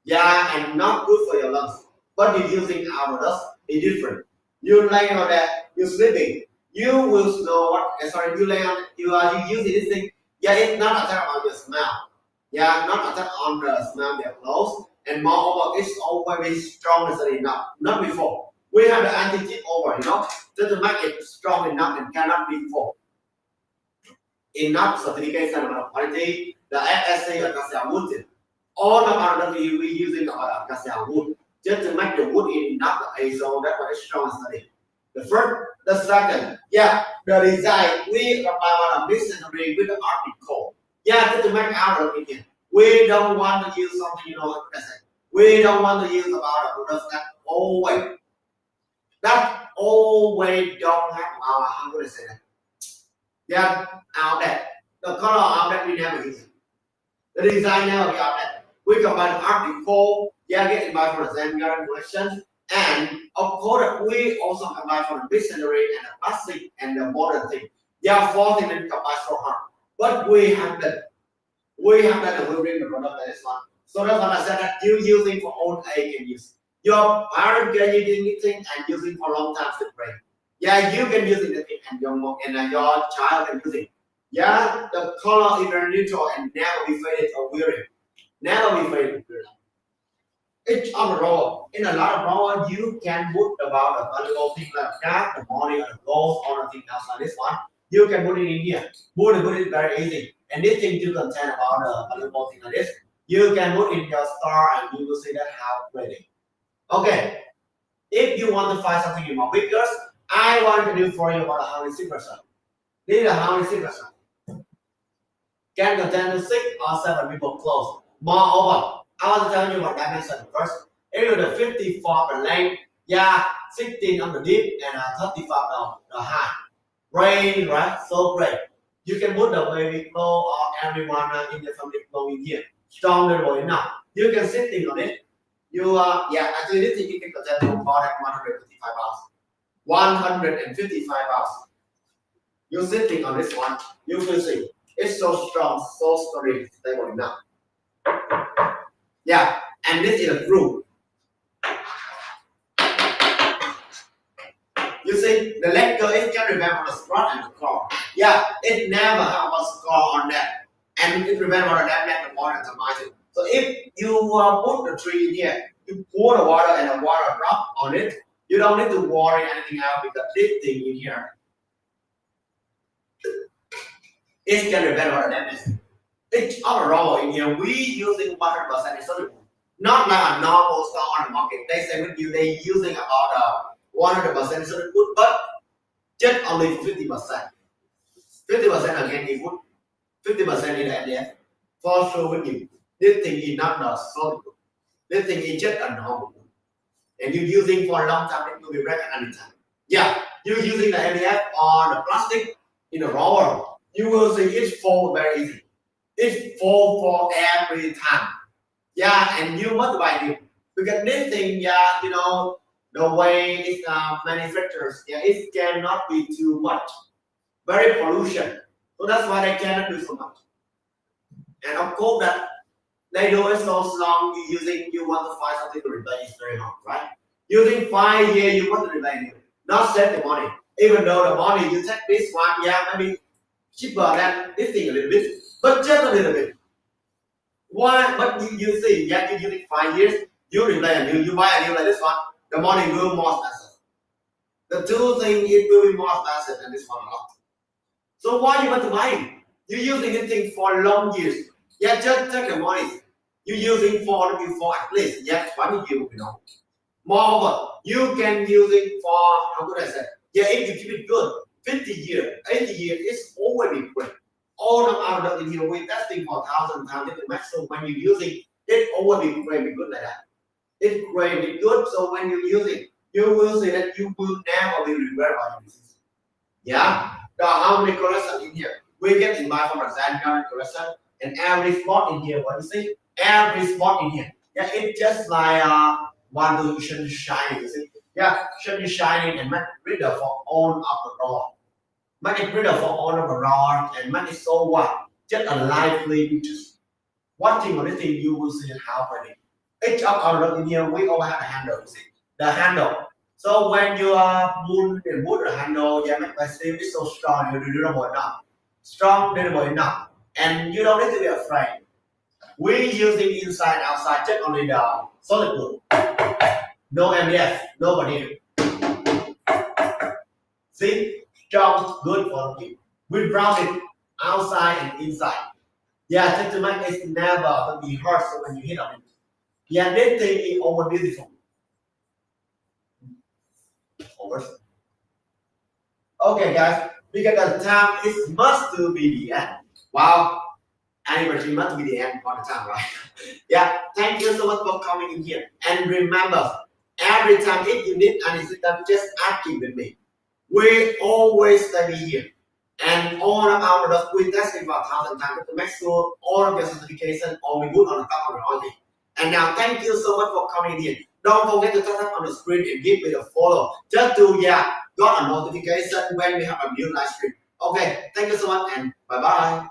Yeah, and not good for your lungs. But you're using our dust, it's different. You lay on that, you're sleeping, you will know what, you lay on, you using this thing, it's not a attack on your smell. Yeah, not attack on the smell their clothes. And moreover, it's always strong as enough, not before. We have the anti-tip over, just to make it strong enough and cannot be before. Enough certification of quality, the FSC Acacia wood. All the other we using Acacia wood just to make the wood enough the ASO, that's what is strong study. The first, the second, yeah, the design, we apply on a missionary with the article. Yeah, just to make our opinion. We don't want to use something, we don't want to use about a product that always don't have our, how would I say that? Yeah, out there. The color out there we never use it. The design never be out there. We combine art before, yeah, get invited for the Zen Garden collection. And of course, we also combine for the missionary and the classic and the modern thing. Yeah, four things that combine so hard. But we have that and we bring the product that is one. So that's what I said that you using for own age can use. Your parent can using this thing and using for long time to brain. Yeah, you can use it and your child can use it. Yeah, the color is very neutral and never be faded or weary. Never be faded. Each of the row, in a lot of row, you can put about a valuable thing like that, the money or the gold or anything else like this one. You can put it in here. Put it very easy. And this thing you contain about a valuable thing like this, you can put in your store and you will see that how pretty. Okay, if you want to find something in more pictures, I want to do for you about how many percent. This is how many percent. Can contain 6 or 7 people close. Moreover, I want to tell you about dimension first. It is the 54 the length, yeah, 16 on the deep and 35 on the high. Great, right? So great. You can put the baby clothes or everyone in the family clothes in here. Strong durable enough. You can sitting on it. Actually this thing you can contain more than 155 pounds. 155 pounds. You're sitting on this one, you will see. It's so strong, so sturdy, stable enough. Yeah, and this is a groove. You see, the leg girl, it can remember the strut and the claw. Yeah, it never have a score on that. And it remember that the water and the margin. So if you put the tree in here, you pour the water and the water drop on it, you don't need to worry anything else because this thing in here, it can remember that. It's overall in here, we using 100% soluble. Not like a normal store on the market. They say with you, they using about 100% soluble, but just only 50%. 50% again, you put 50% in the NDF. For sure with you. This thing is not the soluble. This thing is just a normal. And you're using for a long time, it will be wrecked at any time. Yeah, you're using the NDF on the plastic in the roller. You will see it fall very easy. It fall for every time. Yeah, and you must buy it because this thing, yeah, the way it's manufactured, yeah, it cannot be too much, very pollution. So that's why they cannot do so much. And of course that they do it so long. You want to find something to replace, it's very hard, right? Using 5 years, you want to replace it, not save the money. Even though the money you take this one, yeah, maybe cheaper than this thing a little bit, but just a little bit. Why? But you see, yeah, you use it 5 years, you replace a new, you buy a new like this one, the money will more expensive. The two things it will be more expensive than this one a lot. So why you want to buy it? You're using this thing for long years. Yeah, just take the money. You're using for at least 20 years, Moreover, you can use it for how could I say? Yeah, if you keep it good, 50 years, 80 years, it's already great. All of our in here, we're testing for 1,000 times the maximum. When you use it already great, be good like that. It's great, be good. So when you use it, you will see that you will never be regret about using it. Yeah, the how many collection in here? We get in by from a Zen collection, and every spot in here, what you see? Every spot in here. Yeah, it's just like one to shine, you see? Yeah, should be shining and make reader for all of the door. Make it reader for all of the door and make it so what? Just a lively pictures. Watching on this thing, you will see how pretty. Each of our in here, we all have a handle, you see? The handle. So when you put the handle, yeah, make my sleeve is so strong, you durable enough. Strong, durable enough. And you don't need to be afraid. We using inside, outside, just only the solid wood. No MDF, nobody. See, strong, good for the people. We round it outside and inside. Yeah, just to make it never to be hurt so when you hit on it. Yeah, this thing is over beautiful. Over. Okay, guys, because the time is must to be the end. Wow, anniversary must be the end for the time, right? Yeah, thank you so much for coming in here. And remember, every time if you need anything, just ask it with me. We always study here. And all of our products we tested for 1,000 times to make sure all of your certification only good on the top of the only. And now thank you so much for coming in. Don't forget to tap on the screen and give me the follow. Just to got a notification when we have a new live stream. Okay, thank you so much and bye bye.